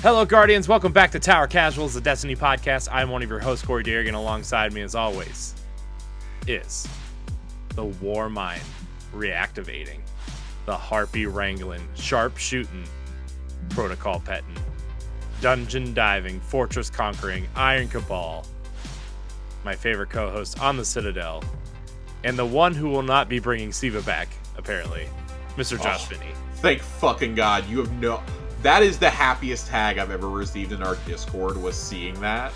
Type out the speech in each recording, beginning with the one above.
Hello, Guardians. Welcome back to Tower Casuals, the Destiny podcast. I'm one of your hosts, Corey Derrigan. Alongside me, as always, is the War Mind reactivating, the Harpy wrangling, sharp shooting, protocol petting, dungeon diving, fortress conquering, Iron Cabal, my favorite co-host on the Citadel, and the one who will not be bringing Siva back, apparently, Mr. Josh Finney. Thank fucking God. You have no... That is the happiest tag I've ever received in our Discord, was seeing that.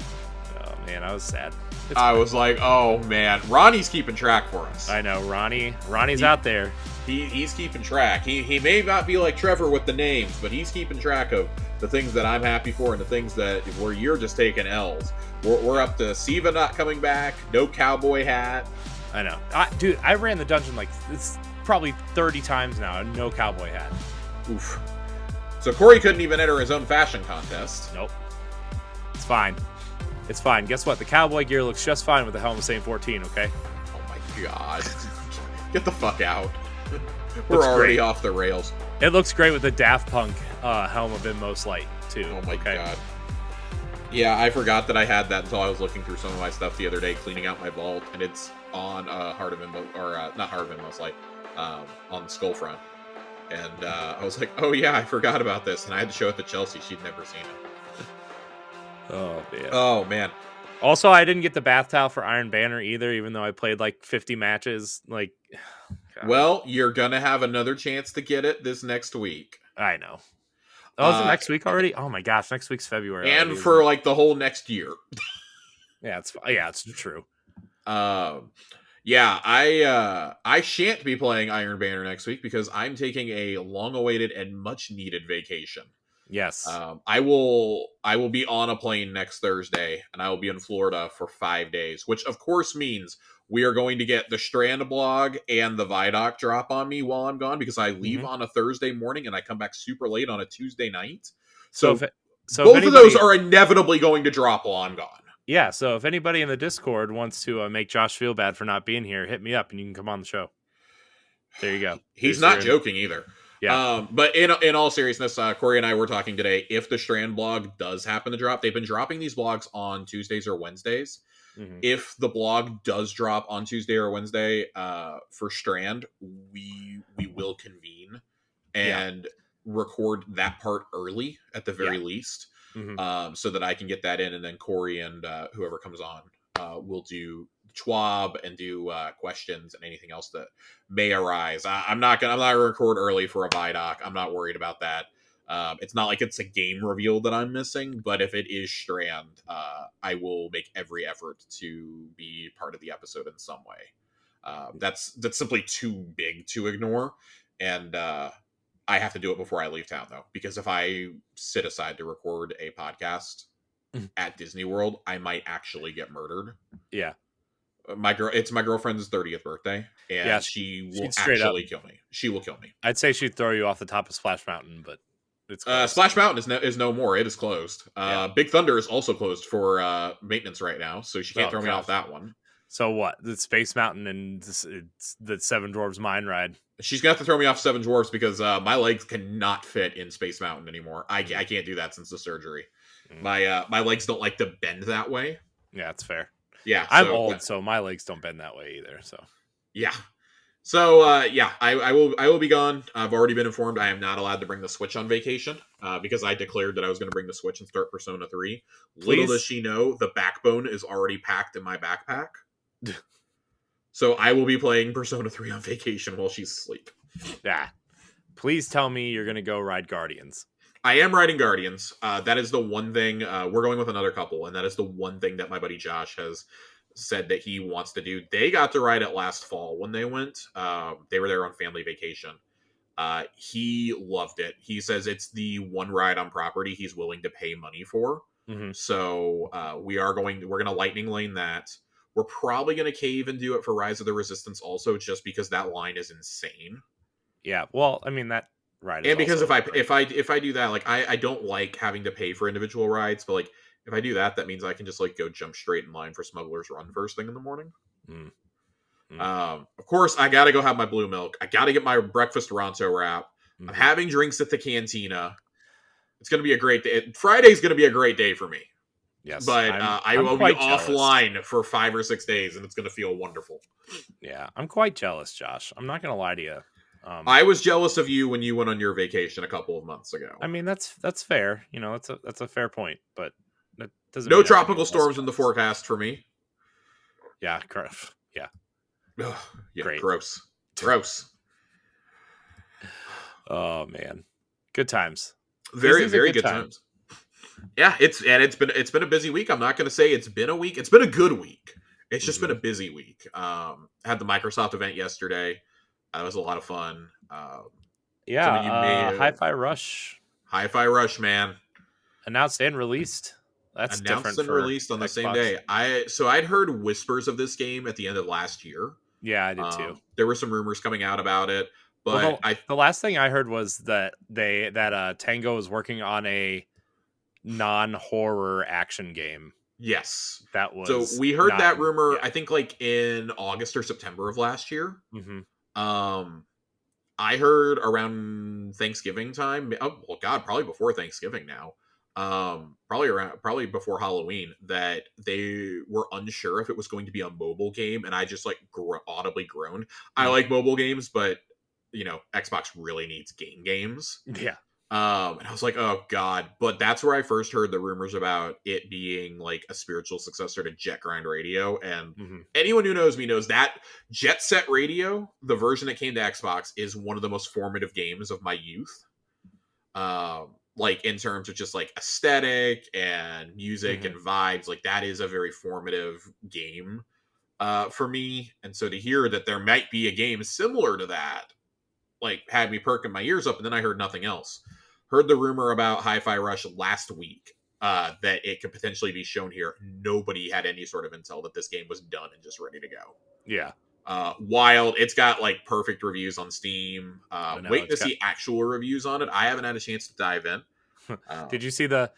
Oh, man, I was sad. I was like, oh, man. Ronnie's keeping track for us. I know, Ronnie's out there. He's keeping track. He may not be like Trevor with the names, but he's keeping track of the things that I'm happy for and the things that where you're just taking L's. We're up to Siva not coming back, no cowboy hat. I know. Dude, I ran the dungeon like it's probably 30 times now, and no cowboy hat. Oof. So Corey couldn't even enter his own fashion contest. Nope. It's fine. It's fine. Guess what? The cowboy gear looks just fine with the helm of St. 14, okay? Oh my God. Get the fuck out. We're already off the rails. It looks great with the Daft Punk helm of Inmost Light, too. Oh my God. Yeah, I forgot that I had that until I was looking through some of my stuff the other day, cleaning out my vault, and it's on Heart of Inmost, or not Heart of Inmost Light, on the Skullfront. And I was like, oh yeah, I forgot about this. And I had to show it to Chelsea. She'd never seen it. Oh, man. Oh, man. Also, I didn't get the bath towel for Iron Banner either, even though I played like 50 matches. Like, God. Well, you're going to have another chance to get it this next week. I know. Oh, is it next week already? Oh my gosh, next week's February. And already, for like the whole next year. Yeah, it's true. Yeah, I shan't be playing Iron Banner next week because I'm taking a long-awaited and much-needed vacation. Yes. I will be on a plane next Thursday, and I will be in Florida for 5 days, which of course means we are going to get the Strand blog and the Vidoc drop on me while I'm gone, because I leave on a Thursday morning and I come back super late on a Tuesday night. So both of those are inevitably going to drop while I'm gone. Yeah, so if anybody in the Discord wants to make Josh feel bad for not being here, hit me up and you can come on the show. There you go. He's not joking either. Yeah. But in all seriousness, Corey and I were talking today. If the Strand blog does happen to drop, they've been dropping these blogs on Tuesdays or Wednesdays. Mm-hmm. If the blog does drop on Tuesday or Wednesday for Strand, we will convene and record that part early at the very least. Mm-hmm. So that I can get that in, and then Corey and whoever comes on will do Schwab and do questions and anything else that may arise. I'm not gonna record early for a Vidoc. I'm not worried about that. It's not like it's a game reveal that I'm missing, but if it is Strand, I will make every effort to be part of the episode in some way. That's simply too big to ignore, and I have to do it before I leave town, though, because if I sit aside to record a podcast at Disney World, I might actually get murdered. Yeah. It's my girlfriend's 30th birthday, and she will actually kill me. She will kill me. I'd say she'd throw you off the top of Splash Mountain, but it's Splash Mountain is no more. It is closed. Big Thunder is also closed for maintenance right now, so she can't throw me off that one. So what? The Space Mountain and the Seven Dwarves Mine Ride. She's going to have to throw me off Seven Dwarfs because my legs cannot fit in Space Mountain anymore. I can't do that since the surgery. My legs don't like to bend that way. Yeah, that's fair. Yeah, I'm old, so my legs don't bend that way either. So yeah, so I will be gone. I've already been informed I am not allowed to bring the Switch on vacation because I declared that I was going to bring the Switch and start Persona 3. Little does she know, the backbone is already packed in my backpack. So I will be playing Persona 3 on vacation while she's asleep. Yeah. Please tell me you're going to go ride Guardians. I am riding Guardians. That is the one thing. We're going with another couple, and that is the one thing that my buddy Josh has said that he wants to do. They got to ride it last fall when they went. They were there on family vacation. He loved it. He says it's the one ride on property he's willing to pay money for. Mm-hmm. So we're going to lightning lane that. We're probably going to cave and do it for Rise of the Resistance also, just because that line is insane. Yeah, well, I mean, that ride is and because if I do that, like I don't like having to pay for individual rides, but like if I do that, that means I can just like go jump straight in line for Smuggler's Run first thing in the morning. Of course, I got to go have my blue milk. I got to get my breakfast Ronto wrap. I'm having drinks at the cantina. It's going to be a great day. Friday's going to be a great day for me. Yes, But I I'm will be quite jealous. offline for 5 or 6 days, and it's going to feel wonderful. Yeah, I'm quite jealous, Josh. I'm not gonna lie to you. I was jealous of you when you went on your vacation a couple of months ago. I mean, that's fair. You know, that's a fair point, but that doesn't No mean I'm gonna be tropical less storms in the jealous. forecast for me. Yeah, yeah, Ugh, yeah, great. Gross. Oh man, good times. Very, Busy's a very good good time. times. Yeah, it's been a busy week. I'm not going to say it's been a week. It's been a good week. It's just been a busy week. Had the Microsoft event yesterday. That was a lot of fun. Some of you may Hi-Fi Rush Hi-Fi Rush, man, announced and released. That's announced different and for released on the same Xbox. day. I'd heard whispers of this game at the end of last year. Yeah, I did too. There were some rumors coming out about it, Well, but the last thing I heard was that Tango is working on a non-horror action game. yes. That So was we heard not that rumor, yeah. I think like in August or September of last year. Um I heard around Thanksgiving time. Oh, well, God, probably before Thanksgiving now. Probably before Halloween, that they were unsure if it was going to be a mobile game, and I just like audibly groaned. I like mobile games, but Xbox really needs games. Yeah. And I was like, oh God. But that's where I first heard the rumors about it being like a spiritual successor to Jet Grind Radio. And anyone who knows me knows that Jet Set Radio, the version that came to Xbox, is one of the most formative games of my youth. Like in terms of just like aesthetic and music and vibes, like that is a very formative game for me. And so to hear that there might be a game similar to that, like had me perking my ears up, and then I heard nothing else. Heard the rumor about Hi-Fi Rush last week that it could potentially be shown here. Nobody had any sort of intel that this game was done and just ready to go. Yeah. Wild. It's got like perfect reviews on Steam. Waiting to see actual reviews on it. I haven't had a chance to dive in. Did you see the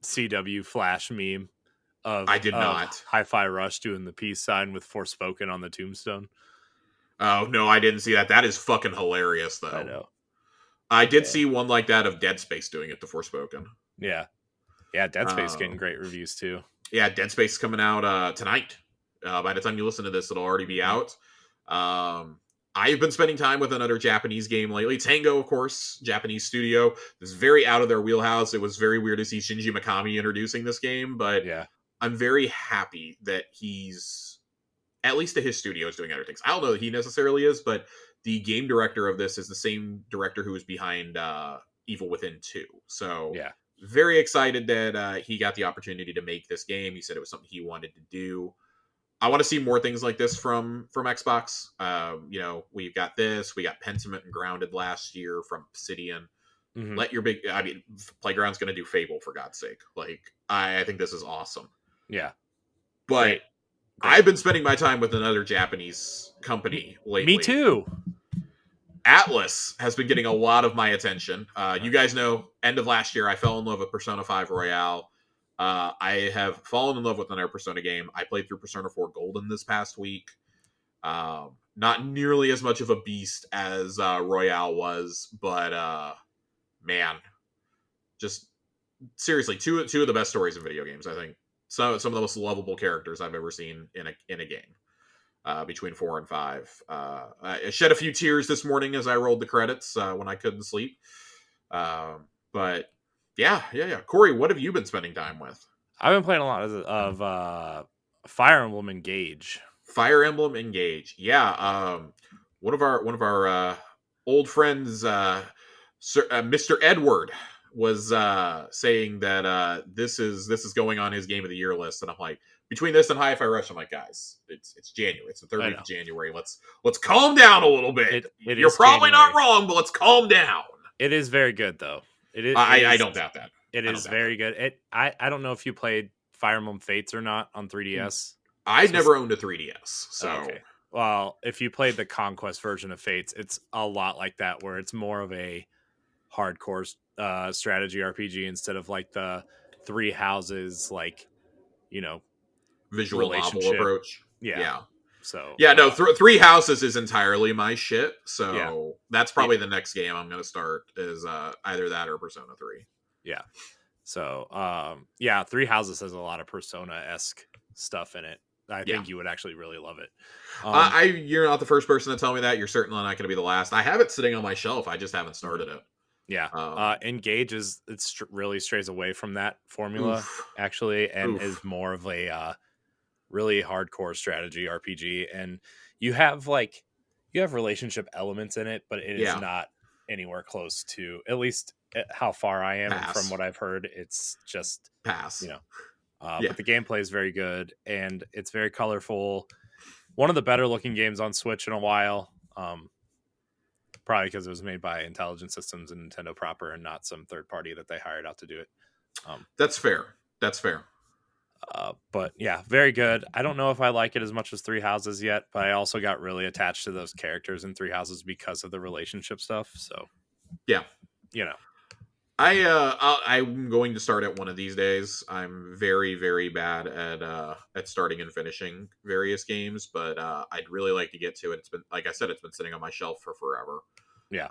CW Flash meme of I did not. Hi-Fi Rush doing the peace sign with Forspoken on the tombstone? Oh no, I didn't see that. That is fucking hilarious, though. I know. I did see one like that of Dead Space doing it to Forspoken. Yeah, Dead Space getting great reviews too. Yeah, Dead Space coming out tonight. By the time you listen to this, it'll already be out. I've been spending time with another Japanese game lately. Tango, of course, Japanese studio. It's very out of their wheelhouse. It was very weird to see Shinji Mikami introducing this game, but I'm very happy that he's, at least to his studio, is doing other things. I don't know that he necessarily is, but the game director of this is the same director who was behind Evil Within 2. So very excited that he got the opportunity to make this game. He said it was something he wanted to do. I want to see more things like this from Xbox. We've got this. We got Pentiment and Grounded last year from Obsidian. Playground's going to do Fable, for God's sake. Like, I think this is awesome. Yeah. But Great. I've been spending my time with another Japanese company lately. Me too. Atlas has been getting a lot of my attention. You guys know, end of last year, I fell in love with Persona 5 Royale. I have fallen in love with another Persona game. I played through Persona 4 Golden this past week. Not nearly as much of a beast as Royale was, but man, just seriously, two of the best stories in video games, I think. Some of the most lovable characters I've ever seen in a game. Between 4 and 5. I shed a few tears this morning as I rolled the credits when I couldn't sleep. But yeah. Corey, what have you been spending time with? I've been playing a lot of Fire Emblem Engage. Fire Emblem Engage. Yeah. One of our old friends, Mr. Edward, was saying that this is going on his Game of the Year list, and I'm like, between this and Hi-Fi Rush, I'm like, guys, it's January. It's the third week of January. Let's calm down a little bit. You're probably not wrong, but let's calm down. It is very good, though. I don't doubt that. It is very good. I don't know if you played Fire Emblem Fates or not on 3DS. I've never owned a 3DS, so okay. Well, if you played the Conquest version of Fates, it's a lot like that, where it's more of a hardcore strategy RPG instead of like the three houses, like, visual novel approach. Yeah. So yeah, no, Three Houses is entirely my shit. So yeah. that's probably the next game I'm going to start is either that or Persona 3. Yeah. So yeah, Three Houses has a lot of Persona-esque stuff in it. I think you would actually really love it. You're not the first person to tell me that. You're certainly not going to be the last. I have it sitting on my shelf. I just haven't started it. Yeah. Engage really strays away from that formula actually, and is more of a really hardcore strategy RPG. And you have relationship elements in it, but it is not anywhere close to, at least how far I am from what I've heard. It's just pass. But the gameplay is very good and it's very colorful. One of the better looking games on Switch in a while. Probably because it was made by Intelligent Systems and Nintendo proper and not some third party that they hired out to do it. That's fair. But yeah, very good. I don't know if I like it as much as Three Houses yet, but I also got really attached to those characters in Three Houses because of the relationship stuff. So yeah, I'm going to start it one of these days. I'm very, very bad at starting and finishing various games, but I'd really like to get to it. It's been, like I said, it's been sitting on my shelf for forever. Yeah.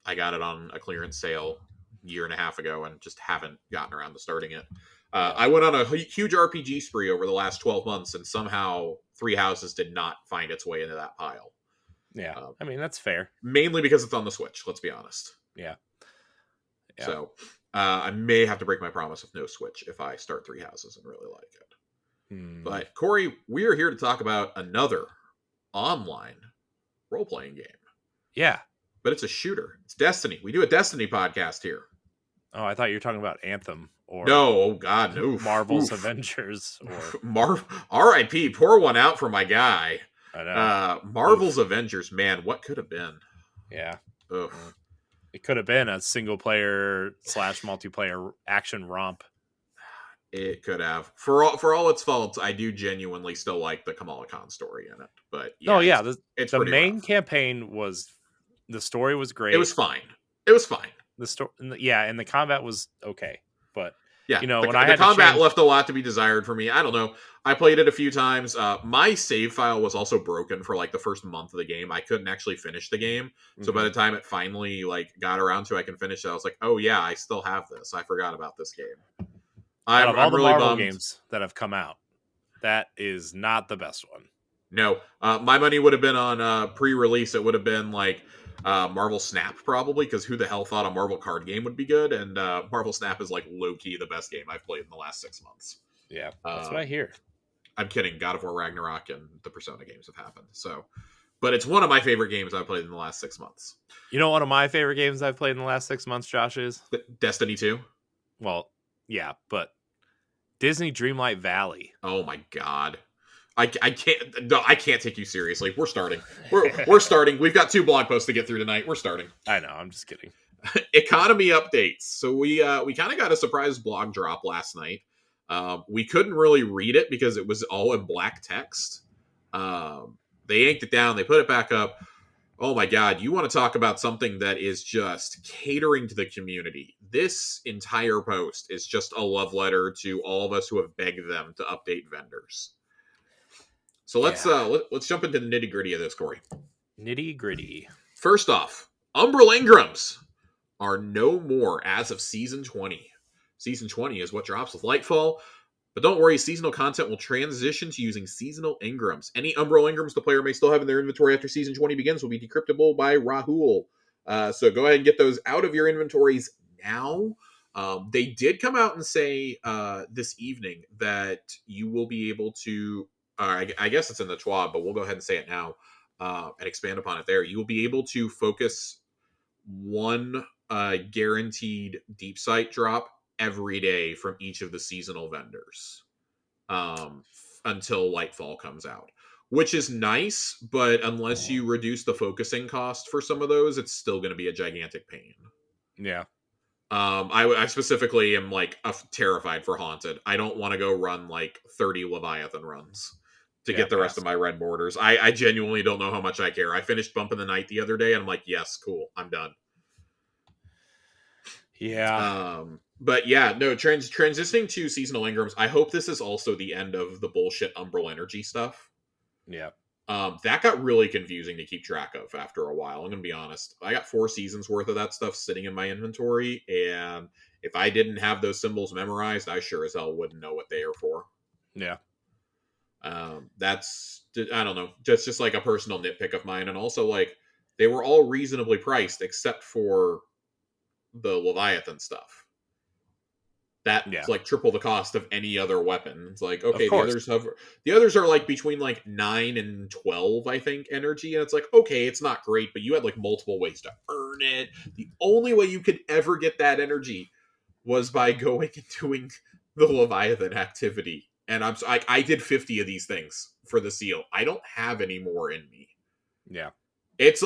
I got it on a clearance sale a year and a half ago and just haven't gotten around to starting it. I went on a huge RPG spree over the last 12 months, and somehow Three Houses did not find its way into that pile. Yeah, I mean, that's fair. Mainly because it's on the Switch, let's be honest. Yeah. So I may have to break my promise of no Switch if I start Three Houses and really like it. But Corey, we are here to talk about another online role-playing game. Yeah. But it's a shooter. It's Destiny. We do a Destiny podcast here. Oh, I thought you were talking about Anthem or no. Oh God, no. Marvel's Avengers or R.I.P. Pour one out for my guy. I know. Marvel's Avengers. Man, what could have been? Yeah. Ugh. It could have been a single player / multiplayer action romp. It could have. For all its faults, I do genuinely still like the Kamala Khan story in it. But yeah, it's the main rough. Campaign was, the story was great. It was fine. The story, and the combat was okay, but yeah, when the combat left a lot to be desired for me. I don't know. I played it a few times. My save file was also broken for like the first month of the game. I couldn't actually finish the game. So by the time it finally got around to I can finish it, I was like, oh yeah, I still have this. I forgot about this game. Out of all the really Marvel bummed. games that have come out, that is not the best one. No, my money would have been on pre-release. It would have been like Marvel Snap probably, because who the hell thought a Marvel card game would be good? And Marvel Snap is like low-key the best game I've played in the last 6 months. Yeah, that's what I hear. I'm kidding. God of War Ragnarok and the Persona games have happened. So, but it's one of my favorite games I've played in the last 6 months. You know, one of my favorite games I've played in the last 6 months, Josh, is Destiny 2. Well, yeah, but Disney Dreamlight Valley. Oh my God. I can't take you seriously. We're starting. We're starting. We've got 2 blog posts to get through tonight. We're starting. I know. I'm just kidding. Economy updates. So we kind of got a surprise blog drop last night. We couldn't really read it because it was all in black text. They yanked it down. They put it back up. Oh my God. You want to talk about something that is just catering to the community. This entire post is just a love letter to all of us who have begged them to update vendors. So let's jump into the nitty gritty of this, Corey. Nitty gritty. First off, Umbral Engrams are no more as of Season 20. Season 20 is what drops with Lightfall. But don't worry, seasonal content will transition to using seasonal engrams. Any Umbral engrams the player may still have in their inventory after Season 20 begins will be decryptable by Rahul. So go ahead and get those out of your inventories now. They did come out and say this evening that you will be able to... I guess it's in the TWAB, but we'll go ahead and say it now and expand upon it there. You will be able to focus one guaranteed deep sight drop every day from each of the seasonal vendors until Lightfall comes out, which is nice, but unless you reduce the focusing cost for some of those, it's still going to be a gigantic pain. Yeah. I specifically am terrified for Haunted. I don't want to go run 30 Leviathan runs to get the rest of my red borders. I genuinely don't know how much I care. I finished Bump in the Night the other day, and I'm like, yes, cool, I'm done. Yeah. But yeah, no, transitioning to seasonal engrams, I hope this is also the end of the bullshit Umbral Energy stuff. Yeah. That got really confusing to keep track of after a while. I'm going to be honest. I got 4 seasons worth of that stuff sitting in my inventory, and if I didn't have those symbols memorized, I sure as hell wouldn't know what they are for. Yeah. That's, I don't know, just like a personal nitpick of mine. And also, like, they were all reasonably priced except for the Leviathan stuff. That's like triple the cost of any other weapon. It's like, okay, the others are like between like 9 and 12, I think, energy, and it's like, okay, it's not great, but you had like multiple ways to earn it. The only way you could ever get that energy was by going and doing the Leviathan activity. And I did 50 of these things for the seal. I don't have any more in me. Yeah. It's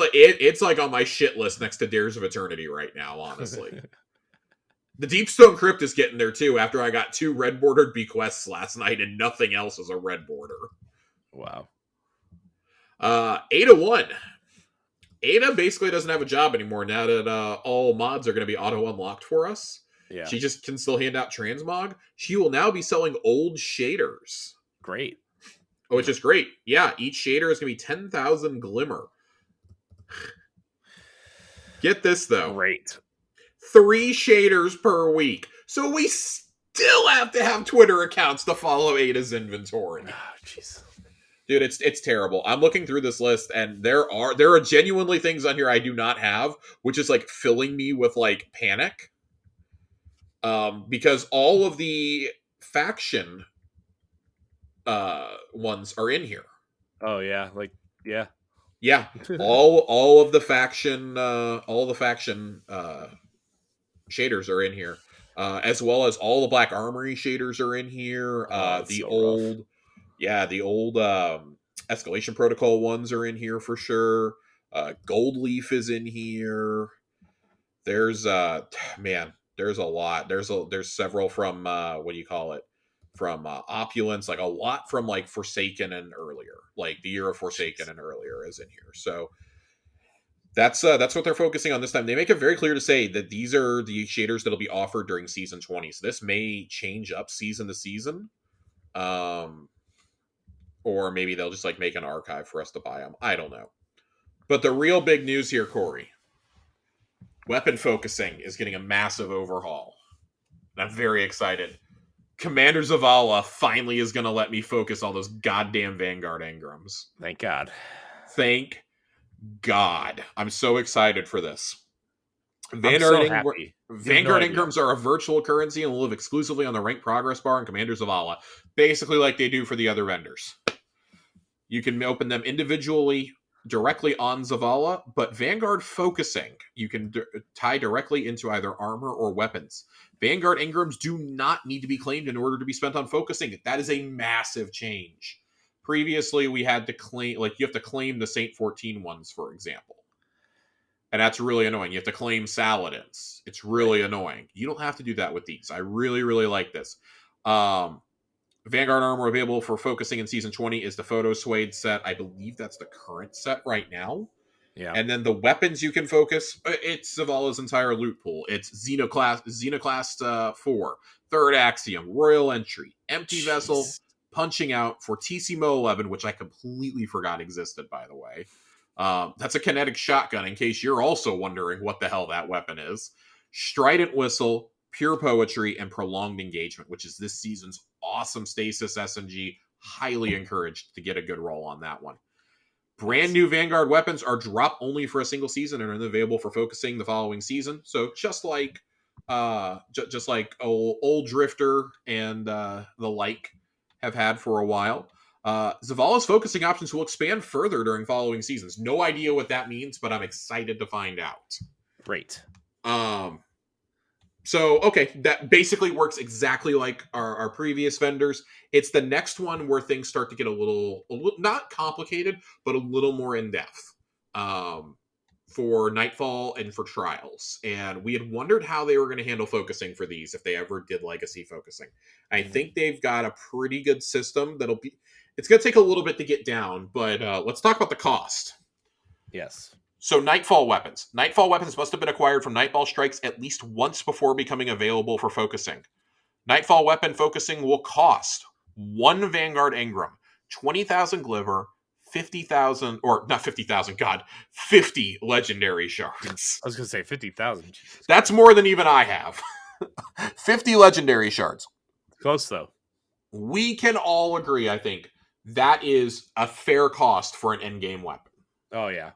like on my shit list next to Dares of Eternity right now, honestly. The Deepstone Crypt is getting there too after I got 2 red bordered bequests last night and nothing else is a red border. Wow. Ada 1. Ada basically doesn't have a job anymore now that all mods are going to be auto unlocked for us. Yeah. She just can still hand out transmog. She will now be selling old shaders. Great. Which is great. Yeah, each shader is going to be 10,000 glimmer. Get this though. Great. 3 shaders per week. So we still have to have Twitter accounts to follow Ada's inventory. Oh, jeez. Dude, it's terrible. I'm looking through this list, and there are genuinely things on here I do not have, which is like filling me with like panic. Because all of the faction ones are in here. Oh yeah, like yeah. Yeah. all of the faction shaders are in here. As well as all the Black Armory shaders are in here. The old Escalation Protocol ones are in here for sure. Gold Leaf is in here. There's there's a lot. There's several from from Opulence, like a lot from like Forsaken and earlier, like the Year of Forsaken and earlier is in here. So that's what they're focusing on this time. They make it very clear to say that these are the shaders that'll be offered during season 20. So this may change up season to season. Or maybe they'll just like make an archive for us to buy them. I don't know. But the real big news here, Corey, weapon focusing is getting a massive overhaul. And I'm very excited. Commander Zavala finally is going to let me focus all those goddamn Vanguard engrams. Thank God. Thank God. I'm so excited for this. Vanguard engrams are a virtual currency and will live exclusively on the rank progress bar in Commander Zavala. Basically like they do for the other vendors. You can open them individually directly on Zavala, but Vanguard focusing, you can tie directly into either armor or weapons. Vanguard engrams do not need to be claimed in order to be spent on focusing. That is a massive change. Previously, we had to claim, like, you have to claim the Saint 14 ones, for example. And that's really annoying. You have to claim Saladins. It's really annoying. You don't have to do that with these. I really, really like this. Vanguard armor available for focusing in Season 20 is the Photo Suede set. I believe that's the current set right now. Yeah. And then the weapons you can focus, it's Zavala's entire loot pool. It's Xenoclast 4, Third Axiom, Royal Entry, Empty Vessel, Punching Out for TCMO 11, which I completely forgot existed, by the way. That's a kinetic shotgun, in case you're also wondering what the hell that weapon is. Strident Whistle, Pure Poetry, and Prolonged Engagement, which is this season's awesome Stasis SMG. Highly encouraged to get a good roll on that one. Brand new Vanguard weapons are drop only for a single season and are available for focusing the following season. So just like old Drifter and the like have had for a while. Zavala's focusing options will expand further during following seasons. No idea what that means, but I'm excited to find out. Great. So, okay, that basically works exactly like our previous vendors. It's the next one where things start to get a little not complicated, but a little more in-depth for Nightfall and for Trials. And we had wondered how they were going to handle focusing for these if they ever did Legacy focusing. I think they've got a pretty good system it's going to take a little bit to get down, but let's talk about the cost. Yes. So Nightfall weapons. Nightfall weapons must have been acquired from Nightfall strikes at least once before becoming available for focusing. Nightfall weapon focusing will cost 1 Vanguard engram, 20,000 glimmer, 50,000, or not 50,000, God, 50 legendary shards. I was going to say 50,000. That's more than even I have. 50 legendary shards. Close, though. We can all agree, I think, that is a fair cost for an endgame weapon. Oh, yeah.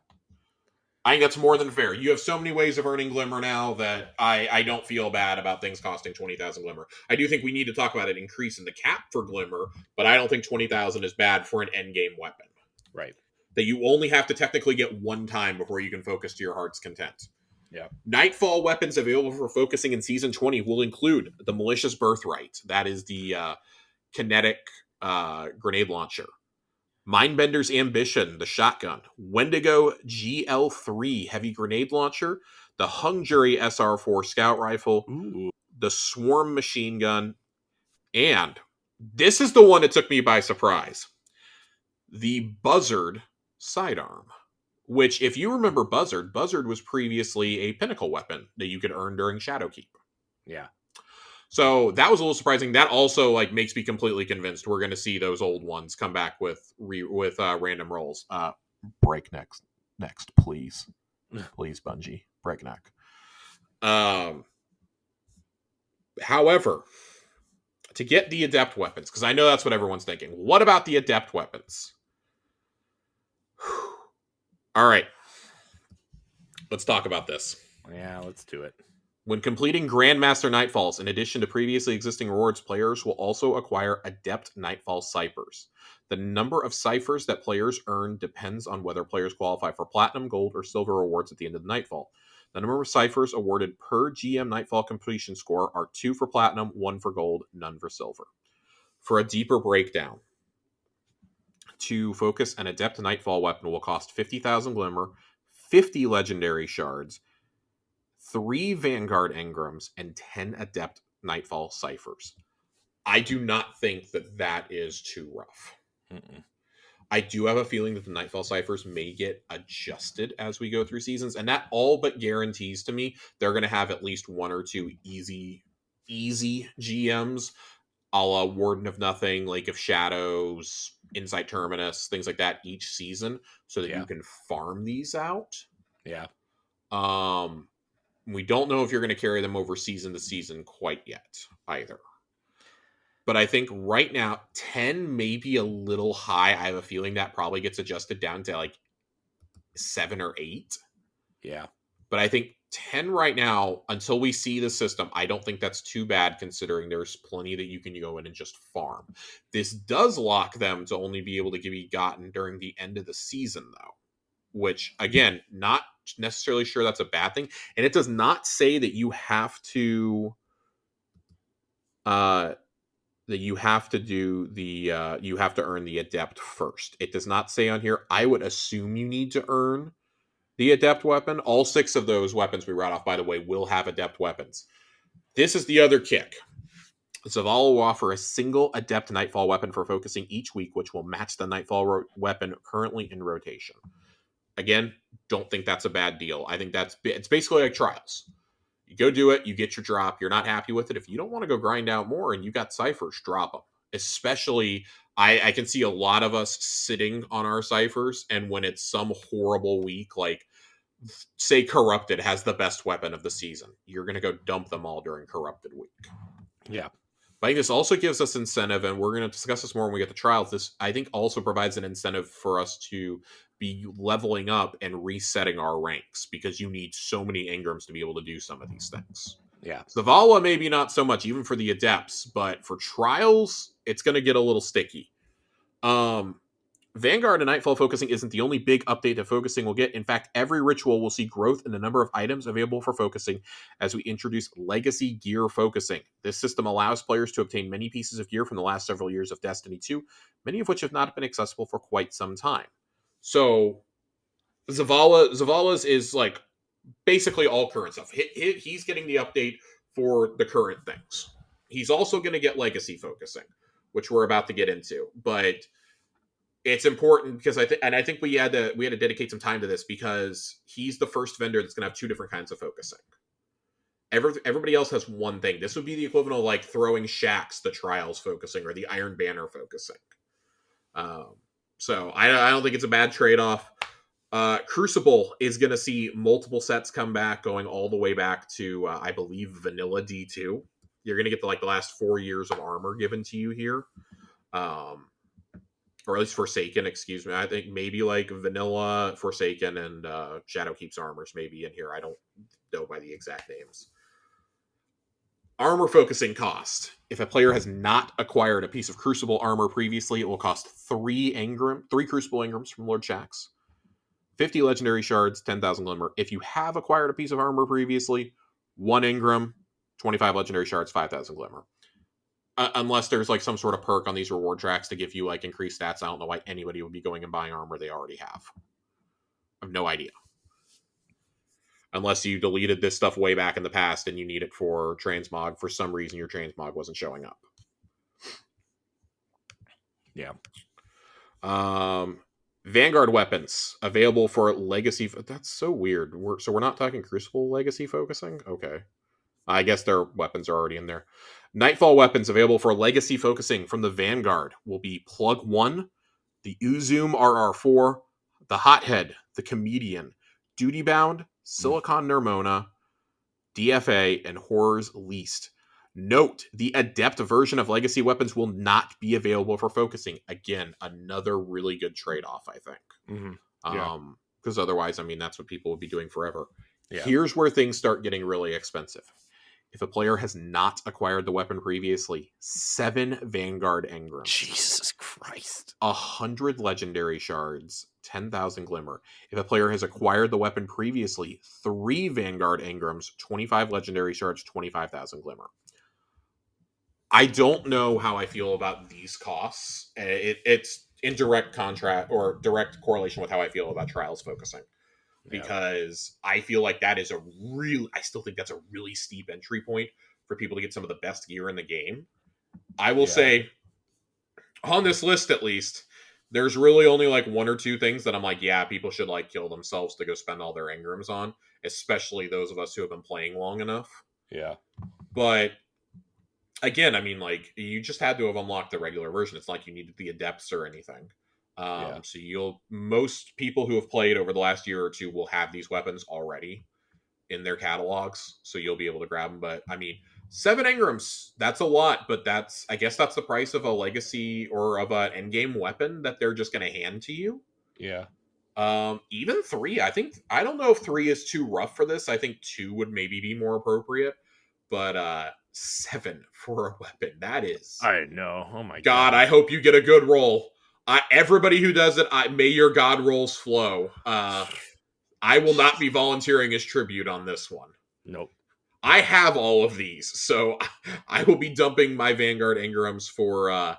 I think that's more than fair. You have so many ways of earning Glimmer now that I don't feel bad about things costing 20,000 Glimmer. I do think we need to talk about an increase in the cap for Glimmer, but I don't think 20,000 is bad for an endgame weapon. Right. That you only have to technically get one time before you can focus to your heart's content. Yeah. Nightfall weapons available for focusing in Season 20 will include the Malicious Birthright. That is the kinetic grenade launcher. Mindbender's Ambition, the shotgun. Wendigo GL3 heavy grenade launcher. The Hung Jury SR4 scout rifle. Ooh. The Swarm machine gun. And this is the one that took me by surprise. The Buzzard sidearm. Which, if you remember Buzzard was previously a pinnacle weapon that you could earn during Shadowkeep. Yeah. So that was a little surprising. That also makes me completely convinced we're going to see those old ones come back with random rolls. Break next, please, please, Bungie, break neck. However, to get the adept weapons, because I know that's what everyone's thinking. What about the adept weapons? All right, let's talk about this. Yeah, let's do it. When completing Grandmaster Nightfalls, in addition to previously existing rewards, players will also acquire Adept Nightfall Ciphers. The number of ciphers that players earn depends on whether players qualify for Platinum, Gold, or Silver rewards at the end of the Nightfall. The number of ciphers awarded per GM Nightfall completion score are 2 for Platinum, 1 for Gold, none for Silver. For a deeper breakdown, to focus an Adept Nightfall weapon will cost 50,000 Glimmer, 50 Legendary Shards, 3 Vanguard Engrams, and 10 Adept Nightfall Ciphers. I do not think that is too rough. Mm-mm. I do have a feeling that the Nightfall Ciphers may get adjusted as we go through seasons, and that all but guarantees to me they're going to have at least 1 or 2 easy GMs, a la Warden of Nothing, Lake of Shadows, Insight Terminus, things like that each season, so that you can farm these out. Yeah. We don't know if you're going to carry them over season to season quite yet either. But I think right now, 10 may be a little high. I have a feeling that probably gets adjusted down to 7 or 8. Yeah. But I think 10 right now, until we see the system, I don't think that's too bad, considering there's plenty that you can go in and just farm. This does lock them to only be able to be gotten during the end of the season, though. Which, again, not necessarily sure that's a bad thing. And it does not say that you have to earn the adept first. It does not say on here. I would assume you need to earn the adept weapon. All 6 of those weapons we read off, by the way, will have adept weapons. This is the other kick. Zavala will offer a single adept Nightfall weapon for focusing each week, which will match the Nightfall weapon currently in rotation. Again, don't think that's a bad deal. I think it's basically like Trials. You go do it, you get your drop, you're not happy with it. If you don't want to go grind out more and you got ciphers, drop them. Especially, I can see a lot of us sitting on our ciphers, and when it's some horrible week, say Corrupted has the best weapon of the season, you're going to go dump them all during Corrupted week. Yeah. But I think this also gives us incentive, and we're going to discuss this more when we get to Trials. This, I think, also provides an incentive for us to be leveling up and resetting our ranks, because you need so many Engrams to be able to do some of these things. Yeah. Zavala, maybe not so much, even for the Adepts, but for Trials, it's going to get a little sticky. Vanguard and Nightfall focusing isn't the only big update that focusing will get. In fact, every ritual will see growth in the number of items available for focusing as we introduce Legacy Gear focusing. This system allows players to obtain many pieces of gear from the last several years of Destiny 2, many of which have not been accessible for quite some time. So, Zavala's is basically all current stuff. He's getting the update for the current things. He's also going to get Legacy focusing, which we're about to get into, but it's important because I think we had to dedicate some time to this, because he's the first vendor that's going to have 2 different kinds of focusing. Everybody else has one thing. This would be the equivalent of throwing Shaxx the Trials focusing, or the Iron Banner focusing. So I don't think it's a bad trade-off. Crucible is going to see multiple sets come back, going all the way back to, I believe, Vanilla D2. You're going to get the last 4 years of armor given to you here. Or at least Forsaken, excuse me. I think maybe Vanilla, Forsaken, and Shadowkeep's armors maybe in here. I don't know by the exact names. Armor focusing cost. If a player has not acquired a piece of Crucible armor previously, it will cost 3 Crucible Engrams from Lord Shaxx, 50 legendary shards, 10,000 glimmer. If you have acquired a piece of armor previously, 1 engram, 25 legendary shards, 5,000 glimmer. Unless there's some sort of perk on these reward tracks to give you increased stats. I don't know why anybody would be going and buying armor they already have. I have no idea. Unless you deleted this stuff way back in the past and you need it for transmog. For some reason, your transmog wasn't showing up. Yeah. Vanguard weapons available for legacy. That's so weird. We're not talking Crucible legacy focusing? Okay. I guess their weapons are already in there. Nightfall weapons available for legacy focusing from the Vanguard will be Plug 1, the Uzum RR4, the Hothead, the Comedian, Duty Bound, Silicon Nermona, DFA, and Horror's Least. Note, the Adept version of legacy weapons will not be available for focusing. Again, another really good trade-off, I think. Mm-hmm. Yeah. Because otherwise, that's what people would be doing forever. Yeah. Here's where things start getting really expensive. If a player has not acquired the weapon previously, 7 Vanguard Engrams. Jesus Christ. 100 legendary shards, 10,000 glimmer. If a player has acquired the weapon previously, 3 Vanguard Engrams, 25 legendary shards, 25,000 glimmer. I don't know how I feel about these costs. It's in direct contrast or direct correlation with how I feel about Trials focusing. Because I feel like that is I still think that's a really steep entry point for people to get some of the best gear in the game. I will say, on this list at least, there's really only 1 or 2 things that I'm people should kill themselves to go spend all their engrams on, especially those of us who have been playing long enough. Yeah. But again, you just had to have unlocked the regular version. It's you needed the adepts or anything. So most people who have played over the last year or 2 will have these weapons already in their catalogs, so you'll be able to grab them. But 7 engrams, that's a lot, but I guess that's the price of a legacy or of an endgame weapon that they're just going to hand to you. Yeah. Even 3, I don't know if 3 is too rough for this. I think 2 would maybe be more appropriate, but 7 for a weapon, that is. I know. Oh my God. I hope you get a good roll. Everybody who does it, may your God rolls flow. I will not be volunteering as tribute on this one. Nope. I have all of these, so I will be dumping my Vanguard Engrams for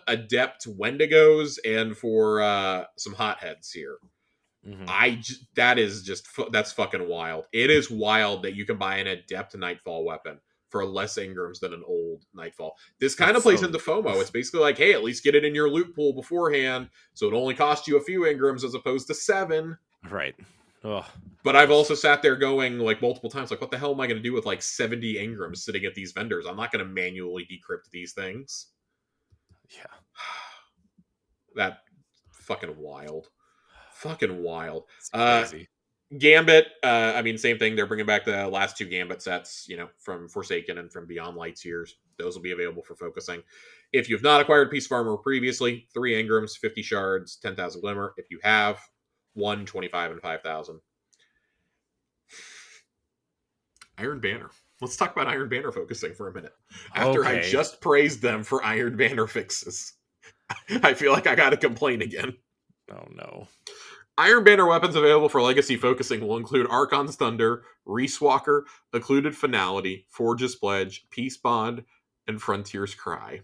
Adept Wendigos and for some Hotheads here. Mm-hmm. That's fucking wild. It is wild that you can buy an Adept Nightfall weapon for less engrams than an old Nightfall. This kind of plays into FOMO. It's basically hey, at least get it in your loot pool beforehand, so it only costs you a few engrams as opposed to 7. Right. Ugh. But I've also sat there going multiple times, what the hell am I going to do with 70 engrams sitting at these vendors? I'm not going to manually decrypt these things. Yeah. That fucking wild. Fucking wild. It's crazy. Gambit, same thing. They're bringing back the last 2 Gambit sets, from Forsaken and from Beyond Light Years. Those will be available for focusing. If you've not acquired a piece of armor previously, 3 engrams, 50 shards, 10,000 glimmer. If you have, 1, 25, and 5,000. Iron Banner. Let's talk about Iron Banner focusing for a minute. After I just praised them for Iron Banner fixes, I feel like I gotta complain again. Oh no. Iron Banner weapons available for legacy focusing will include Archon's Thunder, Reese Walker, Occluded Finality, Forge's Pledge, Peace Bond, and Frontier's Cry.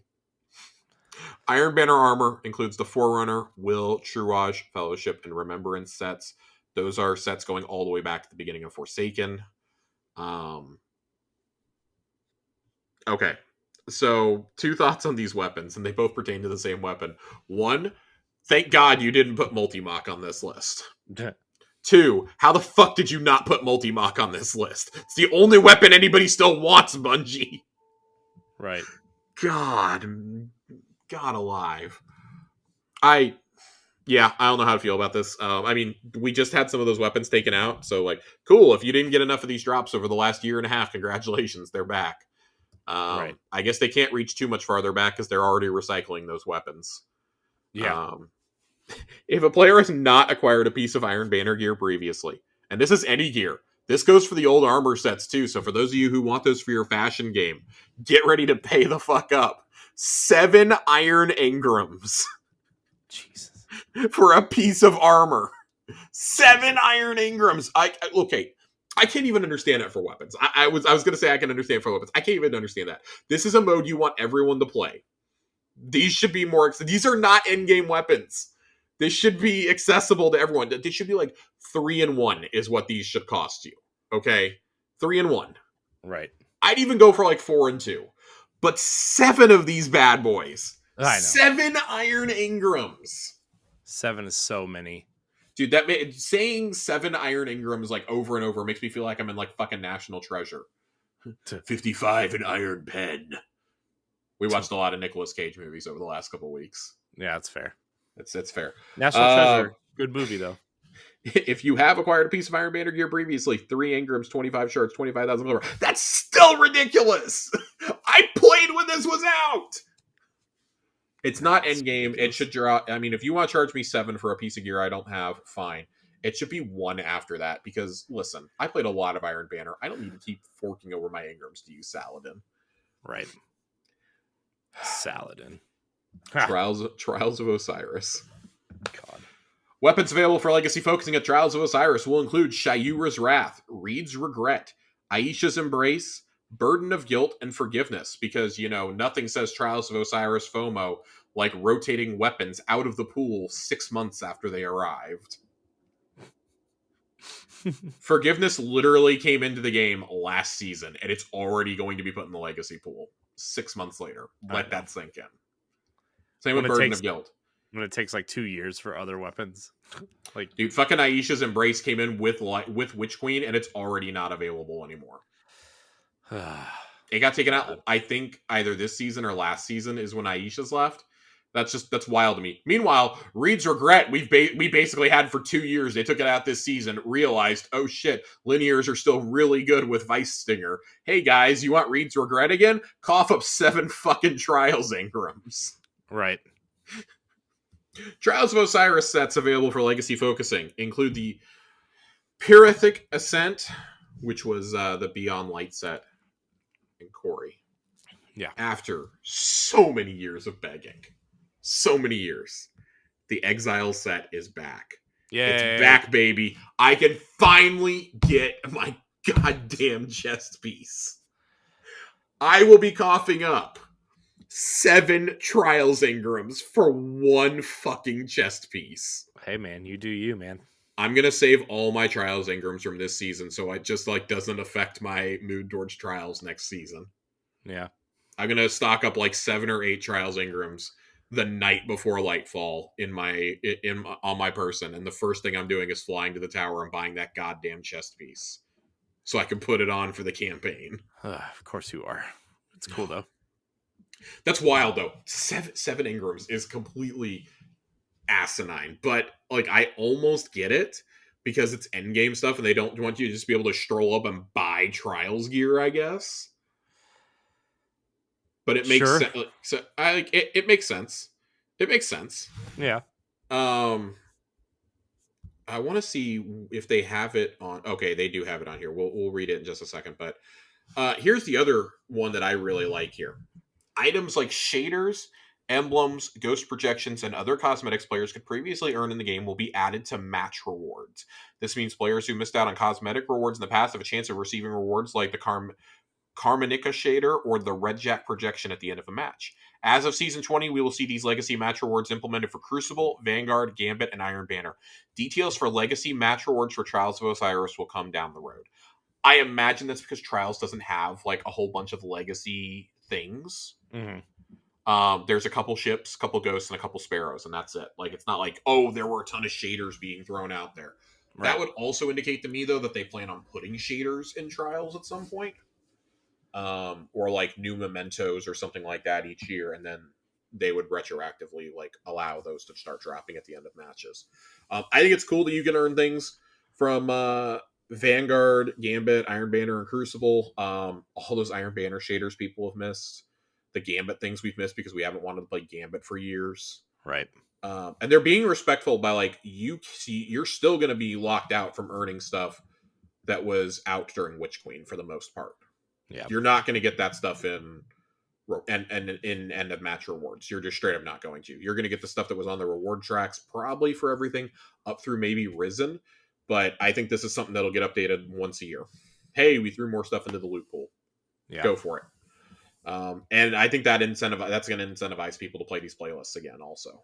Iron Banner armor includes the Forerunner, Will, Truage, Fellowship, and Remembrance sets. Those are sets going all the way back to the beginning of Forsaken. Okay, so 2 thoughts on these weapons, and they both pertain to the same weapon. 1, thank God you didn't put Multi-Mock on this list. 2, how the fuck did you not put Multi-Mock on this list? It's the only weapon anybody still wants, Bungie. Right. God alive. I Yeah, I don't know how to feel about this. I mean, we just had some of those weapons taken out, so like, cool. If you didn't get enough of these drops over the last year and a half, congratulations, they're back. Right. I guess they can't reach too much farther back because they're already recycling those weapons. Yeah. Um, if a player has not acquired a piece of Iron Banner gear previously, and this is any gear, this goes for the old armor sets too. So for those of you who want those for your fashion game, get ready to pay the fuck up. 7 Iron Engrams Jesus. for a piece of armor. 7 Iron Engrams. Okay. I can't even understand it for weapons. I was gonna say I can understand it for weapons. I can't even understand that. This is a mode you want everyone to play. These should be more. These are not in-game weapons. This should be accessible to everyone. They should be like 3-1 is what these should cost you. Okay, 3-1. Right. I'd even go for like 4-2. But 7 of these bad boys. I know. 7 Iron Engrams. 7 is so many. Dude, saying 7 Iron Engrams like over and over makes me feel like I'm in like fucking National Treasure. 55 an Iron Pen. We watched a lot of Nicolas Cage movies over the last couple of weeks. Yeah, that's fair. It's fair. National Treasure, good movie though. If you have acquired a piece of Iron Banner gear previously, 3 Engrams, 25 shards, 25,000 silver. That's still ridiculous. I played when this was out. It's not endgame. It should draw. I mean, if you want to charge me 7 for a piece of gear I don't have, fine. It should be 1 after that because, listen, I played a lot of Iron Banner. I don't need to keep forking over my Engrams to use Saladin. Right. Saladin. Trials of Osiris. God. Weapons available for Legacy focusing at Trials of Osiris will include Shayura's Wrath, Reed's Regret, Aisha's Embrace, Burden of Guilt, and Forgiveness, because, you know, nothing says Trials of Osiris FOMO like rotating weapons out of the pool 6 months after they arrived. Forgiveness literally came into the game last season, and it's already going to be put in the Legacy pool 6 months later. Let that sink in. Same with Burden of Guilt. When it takes like 2 years for other weapons. Like, dude, fucking Aisha's Embrace came in with Witch Queen, and it's already not available anymore. It got taken out, I think, either this season or last season is when Aisha's left. That's wild to me. Meanwhile, Reed's Regret, we basically had for 2 years. They took it out this season, realized, oh shit, linears are still really good with Vice Stinger. Hey guys, you want Reed's Regret again? Cough up 7 fucking Trials Engrams. Right. Trials of Osiris sets available for Legacy focusing include the Pyrithic Ascent, which was the Beyond Light set in Corey. Yeah. After so many years of begging. So many years. The Exile set is back. Yeah. It's back, baby. I can finally get my goddamn chest piece. I will be coughing up 7 Trials Engrams for 1 fucking chest piece. Hey man, you do you, man. I'm gonna save all my Trials Engrams from this season, so it just like doesn't affect my mood towards Trials next season. Yeah. I'm gonna stock up like 7 or 8 Trials Engrams the night before Lightfall on my person, and the first thing I'm doing is flying to the tower and buying that goddamn chest piece so I can put it on for the campaign. Of course you are. It's cool though. That's wild though. 7 Engrams is completely asinine, but like I almost get it because it's endgame stuff and they don't want you to just be able to stroll up and buy Trials gear, I guess. But it makes sense. So I like it. It makes sense. It makes sense. Yeah. I want to see if they have it on. Okay, they do have it on here. We'll read it in just a second. But here's the other one that I really like here. Items like shaders, emblems, ghost projections, and other cosmetics players could previously earn in the game will be added to match rewards. This means players who missed out on cosmetic rewards in the past have a chance of receiving rewards like the Carmenica shader or the Red Jack projection at the end of a match. As of Season 20, we will see these Legacy match rewards implemented for Crucible, Vanguard, Gambit, and Iron Banner. Details for Legacy match rewards for Trials of Osiris will come down the road. I imagine that's because Trials doesn't have like a whole bunch of Legacy things. Mm-hmm. There's a couple ships, a couple ghosts, and a couple sparrows, and that's it. Like, it's not like, oh, there were a ton of shaders being thrown out there. Right. That would also indicate to me, though, that they plan on putting shaders in Trials at some point. Or like new mementos or something like that each year, and then they would retroactively like allow those to start dropping at the end of matches. I think it's cool that you can earn things from Vanguard, Gambit, Iron Banner, and Crucible. All those Iron Banner shaders people have missed. The Gambit things we've missed because we haven't wanted to play Gambit for years. Right. And they're being respectful by like, you're still going to be locked out from earning stuff that was out during Witch Queen for the most part. Yeah. You're not going to get that stuff in end of match rewards. You're just straight up not going to. You're going to get the stuff that was on the reward tracks probably for everything up through maybe Risen. But I think this is something that'll get updated once a year. Hey, we threw more stuff into the loot pool. Yeah. Go for it. And I think that's going to incentivize people to play these playlists again also.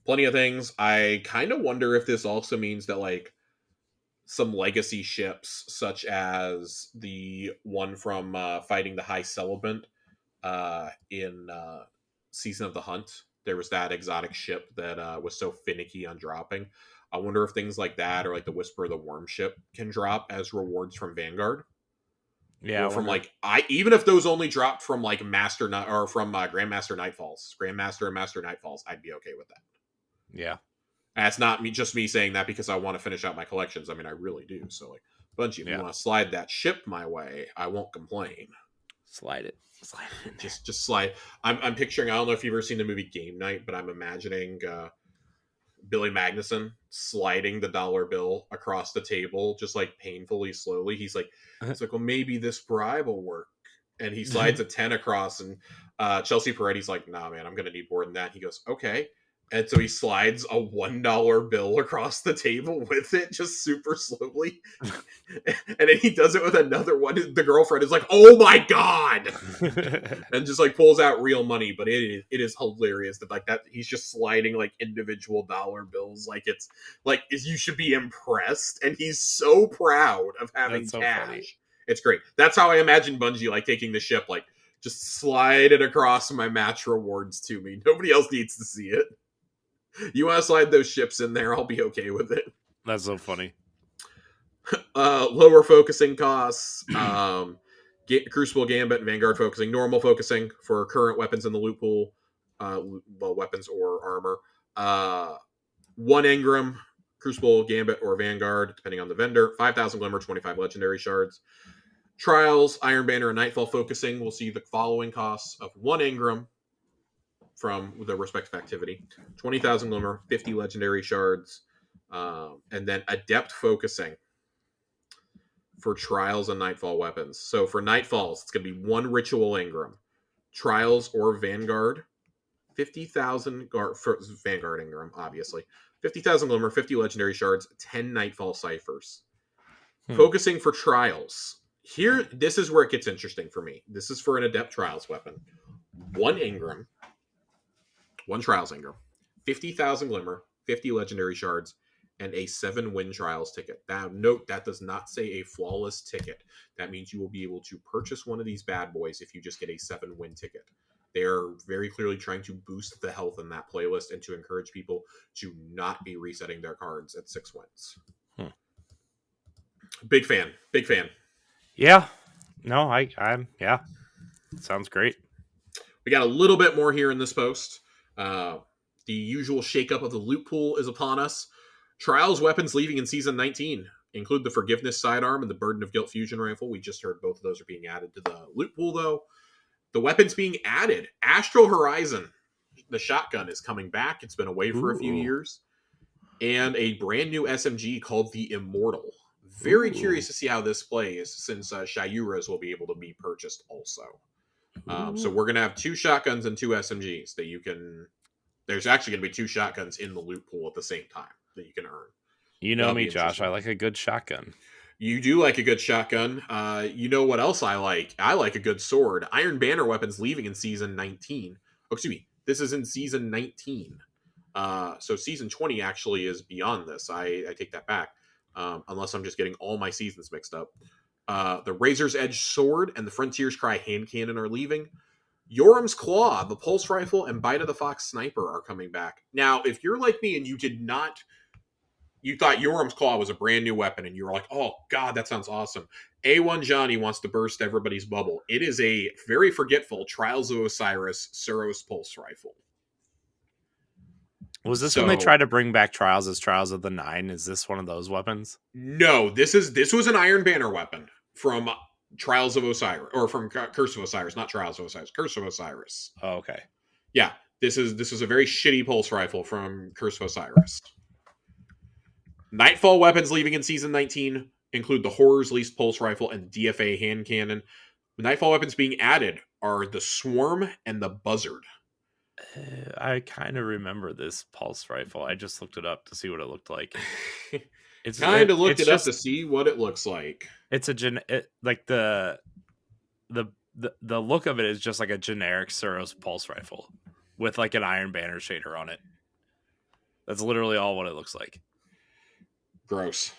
Plenty of things. I kind of wonder if this also means that like some legacy ships, such as the one from fighting the High Celibant in Season of the Hunt, there was that exotic ship that was so finicky on dropping. I wonder if things like that, or like the Whisper of the Worm ship, can drop as rewards from Vanguard. Yeah, or from like even if those only dropped from like Grandmaster Nightfalls, Grandmaster and Master Nightfalls, I'd be okay with that. Yeah, and it's not just me saying that because I want to finish out my collections. I mean, I really do. So like, Bungie, if you want to slide that ship my way, I won't complain. Slide it in there. Just slide. I'm picturing. I don't know if you've ever seen the movie Game Night, but I'm imagining Billy Magnuson sliding the dollar bill across the table, just like painfully slowly. He's like, well, maybe this bribe will work. And he slides a 10 across, and Chelsea Peretti's like, nah, man, I'm going to need more than that. He goes, okay. And so he slides a $1 bill across the table with it, just super slowly. And then he does it with another one. The girlfriend is like, oh my God. And just like pulls out real money. But it is hilarious that like that he's just sliding like individual dollar bills. Like it's like you should be impressed. And he's so proud of having cash. Funny. It's great. That's how I imagine Bungie like taking the ship, like just slide it across my match rewards to me. Nobody else needs to see it. You want to slide those ships in there, I'll be okay with it. That's so funny. Lower focusing costs. Crucible, Gambit, and Vanguard focusing. Normal focusing for current weapons in the loot pool. Weapons or armor. 1 Engram, Crucible, Gambit, or Vanguard, depending on the vendor. 5,000 Glimmer, 25 Legendary Shards. Trials, Iron Banner, and Nightfall focusing will see the following costs of 1 Engram from the respective activity, 20,000 Glimmer, 50 Legendary Shards, and then Adept focusing for Trials and Nightfall weapons. So for Nightfalls, it's going to be 1 Ritual Engram. Trials or Vanguard, 50,000, or for Vanguard Engram, obviously. 50,000 Glimmer, 50 Legendary Shards, 10 Nightfall Ciphers. Focusing for Trials. Here, this is where it gets interesting for me. This is for an Adept Trials weapon. 1 Engram, 1 Trials Engram, 50,000 Glimmer, 50 Legendary Shards, and a 7-win Trials ticket. Now, note, that does not say a flawless ticket. That means you will be able to purchase one of these bad boys if you just get a 7-win ticket. They're very clearly trying to boost the health in that playlist and to encourage people to not be resetting their cards at 6 wins. Big fan. Yeah. No, I'm yeah. Sounds great. We got a little bit more here in this post. The usual shakeup of the loot pool is upon us. Trials weapons leaving in Season 19 include the Forgiveness Sidearm and the Burden of Guilt Fusion Rifle. We just heard both of those are being added to the loot pool, though. The weapons being added. Astral Horizon, the shotgun, is coming back. It's been away for a few years. And a brand new SMG called the Immortal. Very curious to see how this plays, since Shayuras will be able to be purchased also. So we're going to have 2 shotguns and 2 SMGs that you can... There's actually going to be 2 shotguns in the loot pool at the same time that you can earn. You know me, Josh. I like a good shotgun. You do like a good shotgun. You know what else I like? I like a good sword. Iron Banner weapons leaving in Season 19. Oh, excuse me. This is in Season 19. So Season 20 actually is beyond this. I take that back. Unless I'm just getting all my seasons mixed up. The Razor's Edge Sword and the Frontier's Cry Hand Cannon are leaving. Yoram's Claw, the Pulse Rifle, and Bite of the Fox Sniper are coming back. Now, if you're like me and you did not you thought Yoram's Claw was a brand new weapon, and you were like, oh, God, that sounds awesome. A1 Johnny wants to burst everybody's bubble. It is a very forgetful Trials of Osiris Suros Pulse Rifle. Was this when they tried to bring back Trials as Trials of the Nine? Is this one of those weapons? No, this was an Iron Banner weapon from Trials of Osiris, or from Curse of Osiris, not Trials of Osiris, Curse of Osiris. Oh, okay. Yeah, this is a very shitty pulse rifle from Curse of Osiris. Nightfall weapons leaving in Season 19 include the Horror's Least Pulse Rifle and DFA hand cannon. The Nightfall weapons being added are the Swarm and the Buzzard. I kind of remember this pulse rifle. I just looked it up to see what it looked like. It's kind of looked it up to see what it looks like. It's like the look of it is just like a generic Suros pulse rifle with like an Iron Banner shader on it. That's literally all what it looks like. Gross.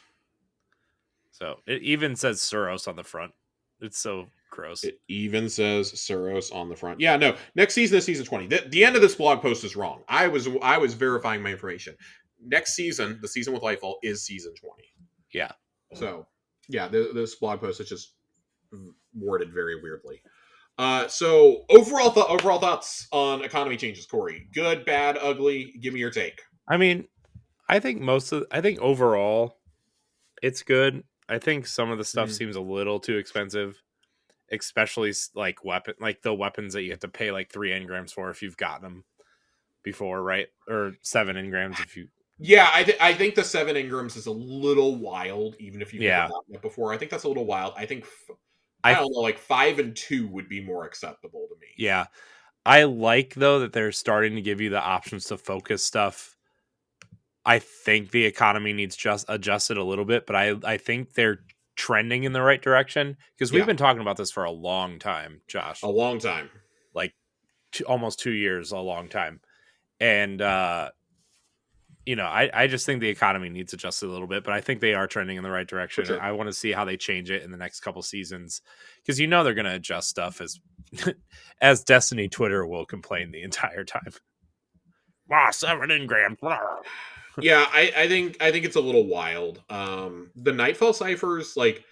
So it even says Suros on the front. It's so gross. It even says Suros on the front. Yeah, no. Next season is season 20. The end of this blog post is wrong. I was verifying my information. Next season, the season with Lightfall, is season 20. Yeah. So, yeah, this blog post is just worded very weirdly. So overall thoughts on economy changes, Corey. Good, bad, ugly. Give me your take. I mean, I think overall it's good. I think some of the stuff seems a little too expensive, especially like the weapons that you have to pay like 3 engrams for if you've gotten them before, right? Or 7 engrams if you. Yeah, I think the 7 engrams is a little wild, even if you've never gotten it before. I think that's a little wild. I think I don't know, like 5 and 2 would be more acceptable to me. Yeah, I like though that they're starting to give you the options to focus stuff. I think the economy needs just adjusted a little bit, but I think they're trending in the right direction because we've been talking about this for a long time, Josh. A long time. Like almost 2 years, a long time. And, I just think the economy needs adjusted a little bit, but I think they are trending in the right direction. Sure. I want to see how they change it in the next couple seasons because they're going to adjust stuff as Destiny Twitter will complain the entire time. Wow, 7 engrams. Yeah, I think it's a little wild. The Nightfall ciphers, like,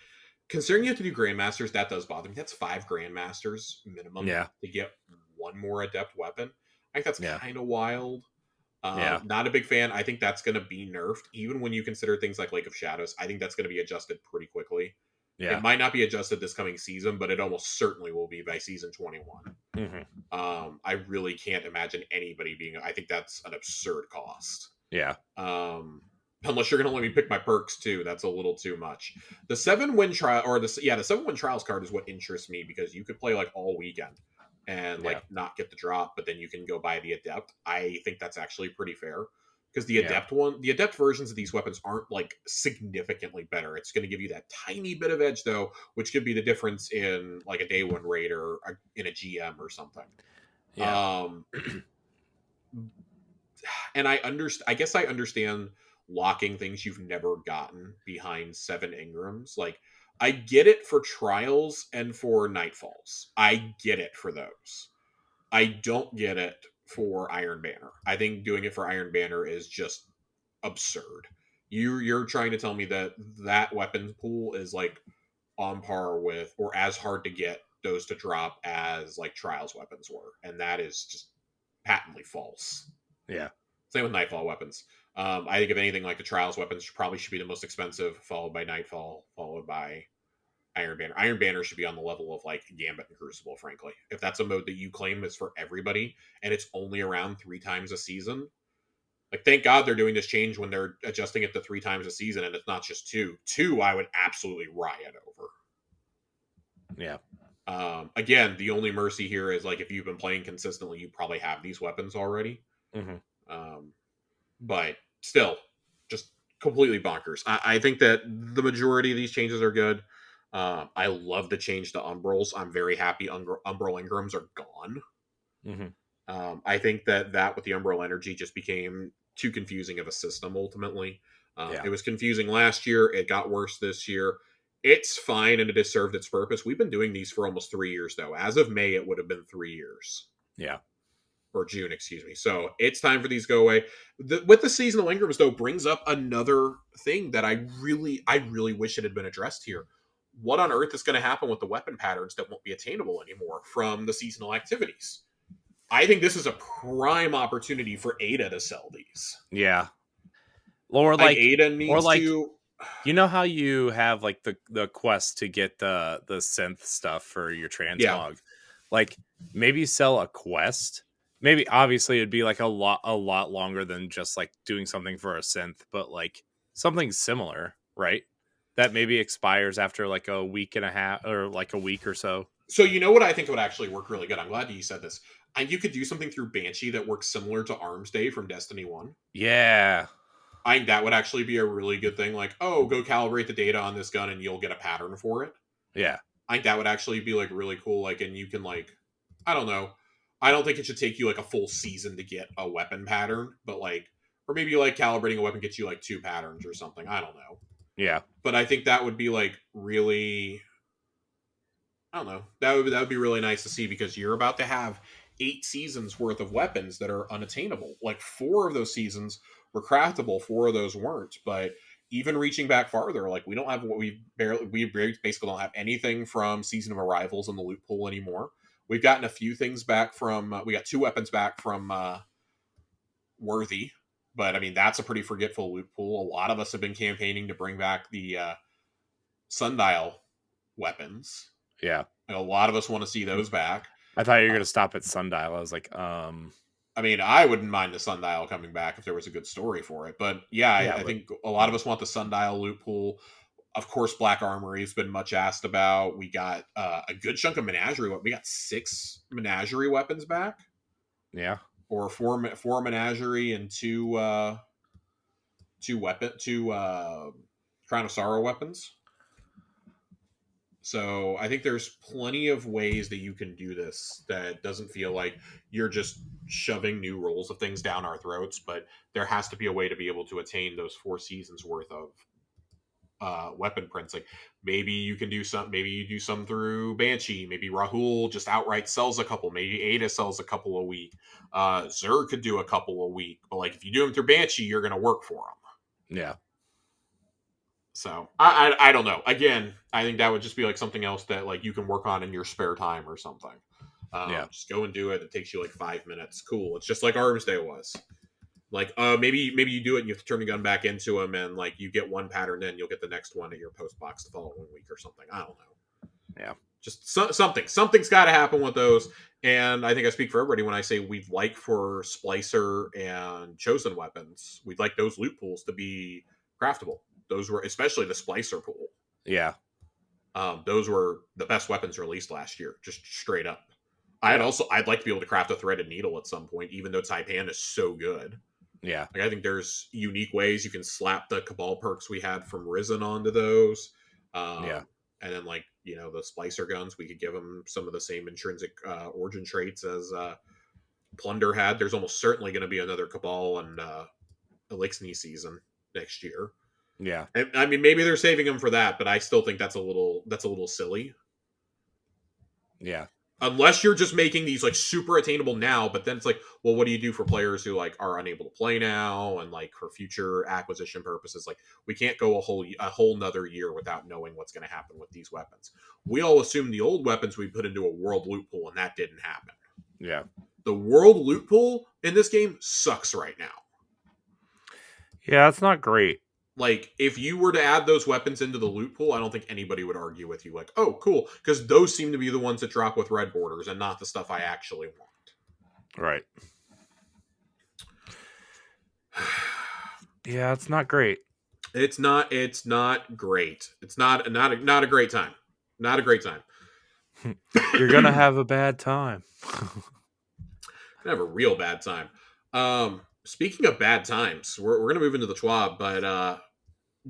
considering you have to do Grandmasters, that does bother me. That's 5 Grandmasters minimum to get one more adept weapon. I think that's kind of wild. Not a big fan. I think that's going to be nerfed, even when you consider things like Lake of Shadows. I think that's going to be adjusted pretty quickly. Yeah. It might not be adjusted this coming season, but it almost certainly will be by season 21. Mm-hmm. I really can't imagine anybody being. I think that's an absurd cost. Yeah. Unless you're going to let me pick my perks too, that's a little too much. The 7-win trial or the 7-win trials card is what interests me because you could play like all weekend and like not get the drop, but then you can go buy the adept. I think that's actually pretty fair because the adept versions of these weapons aren't like significantly better. It's going to give you that tiny bit of edge though, which could be the difference in like a day 1 raid or in a GM or something. Yeah. And I guess I understand locking things you've never gotten behind 7 engrams. Like, I get it for trials and for nightfalls. I get it for those. I don't get it for Iron Banner. I think doing it for Iron Banner is just absurd. You're trying to tell me that weapon pool is like on par with or as hard to get those to drop as like trials weapons were, and that is just patently false. Yeah. Same with Nightfall weapons. I think if anything, like the Trials weapons probably should be the most expensive, followed by Nightfall, followed by Iron Banner. Iron Banner should be on the level of like Gambit and Crucible, frankly. If that's a mode that you claim is for everybody and it's only around 3 times a season, like thank God they're doing this change when they're adjusting it to 3 times a season and it's not just 2. 2, I would absolutely riot over. Yeah. Again, the only mercy here is like if you've been playing consistently, you probably have these weapons already. Mm-hmm. But still, just completely bonkers. I think that the majority of these changes are good. I love the change to Umbrals. I'm very happy Umbral Engrams are gone. Mm-hmm. I think that with the Umbral energy just became too confusing of a system ultimately. It was confusing last year. It got worse this year. It's fine and it has served its purpose. We've been doing these for almost 3 years though. As of May, it would have been 3 years. Yeah. or June, excuse me. So it's time for these to go away. With the seasonal Engrams, though, brings up another thing that I really wish it had been addressed here. What on earth is going to happen with the weapon patterns that won't be attainable anymore from the seasonal activities? I think this is a prime opportunity for Ada to sell these. Yeah. Or Ada needs to. You know how you have like the quest to get the synth stuff for your transmog? Yeah. Like maybe sell a quest. Maybe obviously it'd be like a lot longer than just like doing something for a synth, but like something similar, right? That maybe expires after like a week and a half or like a week or so. So you know what I think would actually work really good? I'm glad you said this. And you could do something through Banshee that works similar to Arms Day from Destiny 1. Yeah. I think that would actually be a really good thing. Like, oh, go calibrate the data on this gun and you'll get a pattern for it. Yeah. I think that would actually be like really cool. Like, and you can like, I don't know. I don't think it should take you like a full season to get a weapon pattern, but like, or maybe like calibrating a weapon gets you like 2 patterns or something. I don't know. Yeah. But I think that would be like really, I don't know. That would be really nice to see because you're about to have 8 seasons worth of weapons that are unattainable. Like 4 of those seasons were craftable, 4 of those weren't. But even reaching back farther, like we don't have what we basically don't have anything from Season of Arrivals in the loot pool anymore. We've gotten a few things back from we got 2 weapons back from Worthy, but I mean that's a pretty forgetful loot pool. A lot of us have been campaigning to bring back the Sundial weapons. Yeah. A lot of us want to see those back. I thought you were going to stop at Sundial. I was like, I mean, I wouldn't mind the Sundial coming back if there was a good story for it. But yeah, I think a lot of us want the Sundial loot pool. Of course, Black Armory has been much asked about. We got a good chunk of Menagerie. We got 6 Menagerie weapons back. Yeah. Or 4 Menagerie and 2 Crown of Sorrow weapons. So I think there's plenty of ways that you can do this that doesn't feel like you're just shoving new rolls of things down our throats, but there has to be a way to be able to attain those 4 seasons worth of weapon prints. Like maybe you can do some, maybe you do some through Banshee, maybe Rahul just outright sells a couple, maybe Ada sells a couple a week. Zur could do a couple a week, but like if you do them through Banshee, you're going to work for them. Yeah. So I don't know. Again, I think that would just be like something else that like you can work on in your spare time or something. Just go and do it. It takes you like 5 minutes. Cool. It's just like Arms Day was. Like maybe you do it and you have to turn the gun back into him and like you get 1 pattern, then you'll get the next one at your post box the following week or something. I don't know. Yeah. Just something's got to happen with those. And I think I speak for everybody when I say we'd like for Splicer and Chosen weapons, we'd like those loot pools to be craftable. Those were especially the Splicer pool. Yeah. Those were the best weapons released last year, just straight up. I'd like to be able to craft a threaded needle at some point, even though Taipan is so good. Yeah. Like, I think there's unique ways you can slap the Cabal perks we had from Risen onto those. Yeah. And then, like, you know, the Splicer guns, we could give them some of the same intrinsic origin traits as Plunder had. There's almost certainly going to be another Cabal and Elixir season next year. Yeah. I mean, maybe they're saving them for that, but I still think that's a little silly. Yeah. Unless you're just making these like super attainable now, but then it's like, well, what do you do for players who like are unable to play now and like for future acquisition purposes? Like we can't go a whole nother year without knowing what's going to happen with these weapons. We all assume the old weapons we put into a world loot pool, and that didn't happen. Yeah. The world loot pool in this game sucks right now. Yeah, it's not great. Like, if you were to add those weapons into the loot pool, I don't think anybody would argue with you. Like, oh, cool. Because those seem to be the ones that drop with red borders and not the stuff I actually want. Right. Yeah, it's not great. It's not great. It's not a great time. Not a great time. You're going to have a bad time. Have a real bad time. Speaking of bad times, we're going to move into the TWAB, but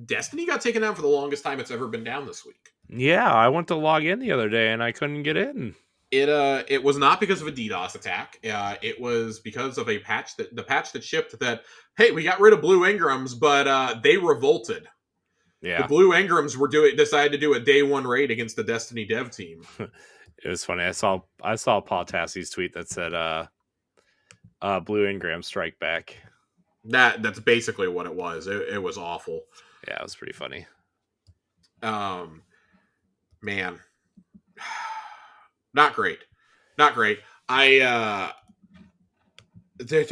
Destiny got taken down for the longest time it's ever been down this week. Yeah, I went to log in the other day and I couldn't get in. It was not because of a DDoS attack. It was because of the patch that shipped that, hey, we got rid of blue Engrams, but they revolted. Yeah. The blue Engrams decided to do a day 1 raid against the Destiny dev team. It was funny. I saw Paul Tassie's tweet that said Blue Engram Strike Back. That's basically what it was. It was awful. Yeah, it was pretty funny. Man, not great, not great. There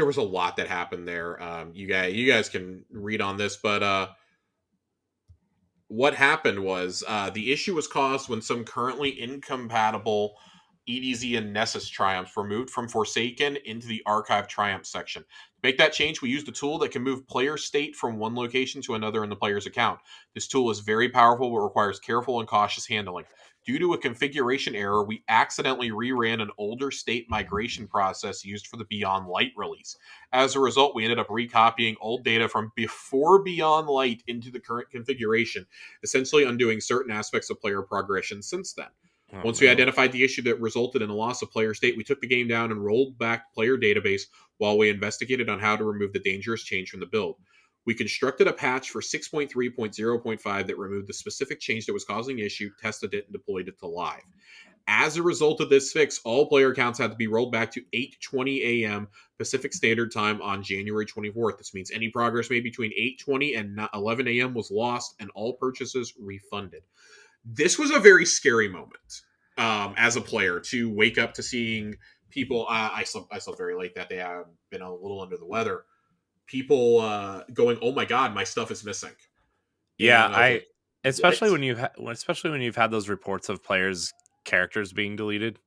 was a lot that happened there. You guys can read on this, but what happened was the issue was caused when some currently incompatible EDZ and Nessus triumphs were moved from Forsaken into the Archive Triumph section. To make that change, we used a tool that can move player state from one location to another in the player's account. This tool is very powerful but requires careful and cautious handling. Due to a configuration error, we accidentally reran an older state migration process used for the Beyond Light release. As a result, we ended up recopying old data from before Beyond Light into the current configuration, essentially undoing certain aspects of player progression since then. Once we identified the issue that resulted in the loss of player state, we took the game down and rolled back player database while we investigated on how to remove the dangerous change from the build. We constructed a patch for 6.3.0.5 that removed the specific change that was causing the issue, tested it, and deployed it to live. As a result of this fix, all player accounts had to be rolled back to 8:20 a.m. Pacific Standard Time on January 24th. This means any progress made between 8:20 and 11 a.m. was lost and all purchases refunded. This was a very scary moment as a player to wake up to seeing people. I slept very late that day. I've been a little under the weather. People going, "Oh my god, my stuff is missing." Yeah, And I was like, especially "What?" when you've had those reports of players' characters being deleted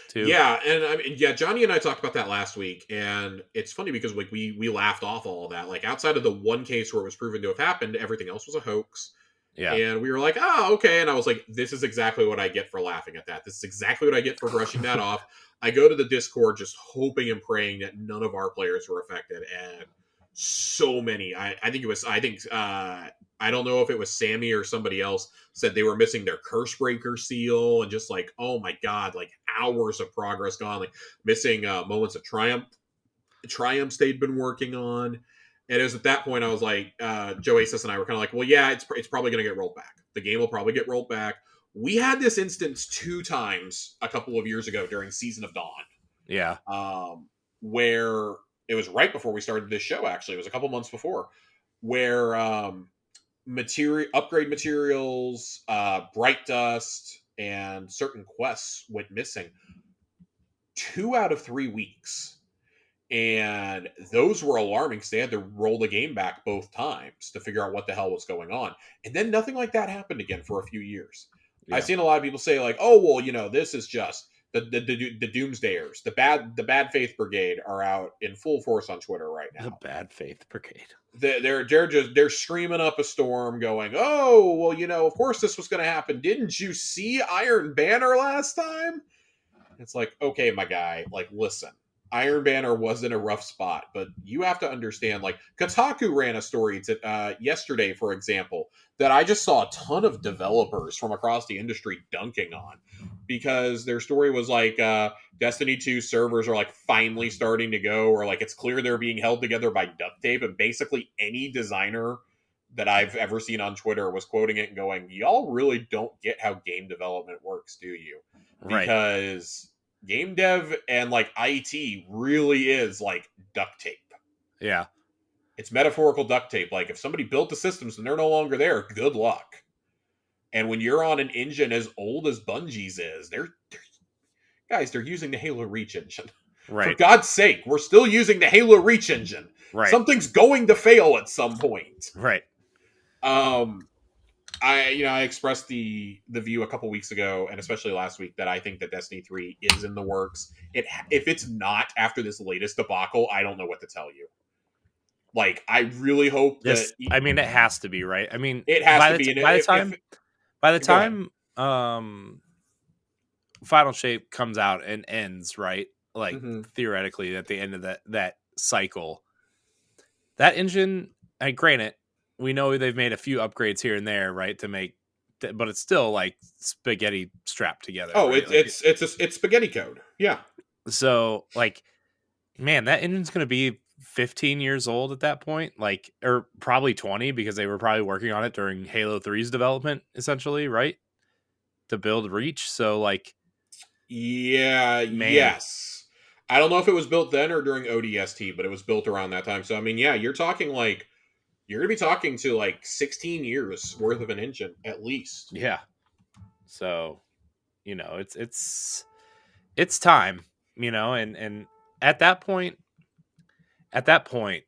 too. Yeah, and I mean, yeah, Johnny and I talked about that last week, and it's funny because like we laughed off all of that. Like outside of the one case where it was proven to have happened, everything else was a hoax. Yeah. And we were like, "Oh, okay." And I was like, "This is exactly what I get for laughing at that. This is exactly what I get for brushing that off." I go to the Discord just hoping and praying that none of our players were affected, and so many. I think it was. I don't know if it was Sammy or somebody else said they were missing their curse breaker seal, and just like, oh my god, like hours of progress gone, like missing moments of triumphs they'd been working on. And it was at that point I was like, Joe Asis and I were kind of like, well, yeah, it's probably going to get rolled back. The game will probably get rolled back. We had this instance 2 times a couple of years ago during Season of Dawn. Yeah. Where it was right before we started this show, actually. It was a couple months before, where upgrade materials, bright dust, and certain quests went missing 2 out of 3 weeks. And those were alarming because they had to roll the game back both times to figure out what the hell was going on. And then nothing like that happened again for a few years. Yeah. I've seen a lot of people say like, "Oh, well, this is just the doomsdayers, the bad faith brigade are out in full force on Twitter right now." The Bad Faith Brigade. They're screaming up a storm, going, "Oh, well, of course this was going to happen. Didn't you see Iron Banner last time?" It's like, okay, my guy, like, listen. Iron Banner was in a rough spot, but you have to understand, like, Kotaku ran a story yesterday, for example, that I just saw a ton of developers from across the industry dunking on, because their story was like, Destiny 2 servers are like finally starting to go, or like it's clear they're being held together by duct tape, and basically any designer that I've ever seen on Twitter was quoting it and going, "Y'all really don't get how game development works, do you?" Right. Because game dev and like IT really is like duct tape. Yeah. It's metaphorical duct tape. Like if somebody built the systems and they're no longer there, good luck. And when you're on an engine as old as Bungie's is, they're using the Halo Reach engine. Right. For God's sake, we're still using the Halo Reach engine. Right. Something's going to fail at some point. Right. I expressed the view a couple weeks ago, and especially last week, that I think that Destiny 3 is in the works. If it's not after this latest debacle, I don't know what to tell you. Like, I really hope that. I mean, it has to be, right? I mean, it has to be. By the time Final Shape comes out and ends, right? Like theoretically, at the end of that cycle, that engine. Granted, we know they've made a few upgrades here and there, right, to make, but it's still like spaghetti strapped together. Oh, right? it's spaghetti code. Yeah. So, like, man, that engine's going to be 15 years old at that point, like, or probably 20, because they were probably working on it during Halo 3's development, essentially, right? To build Reach. So, like, yeah, man. yes. I don't know if it was built then or during ODST, but it was built around that time. So I mean, yeah, you're gonna be talking to like 16 years worth of an engine at least. Yeah. So, it's time, and at that point, at that point,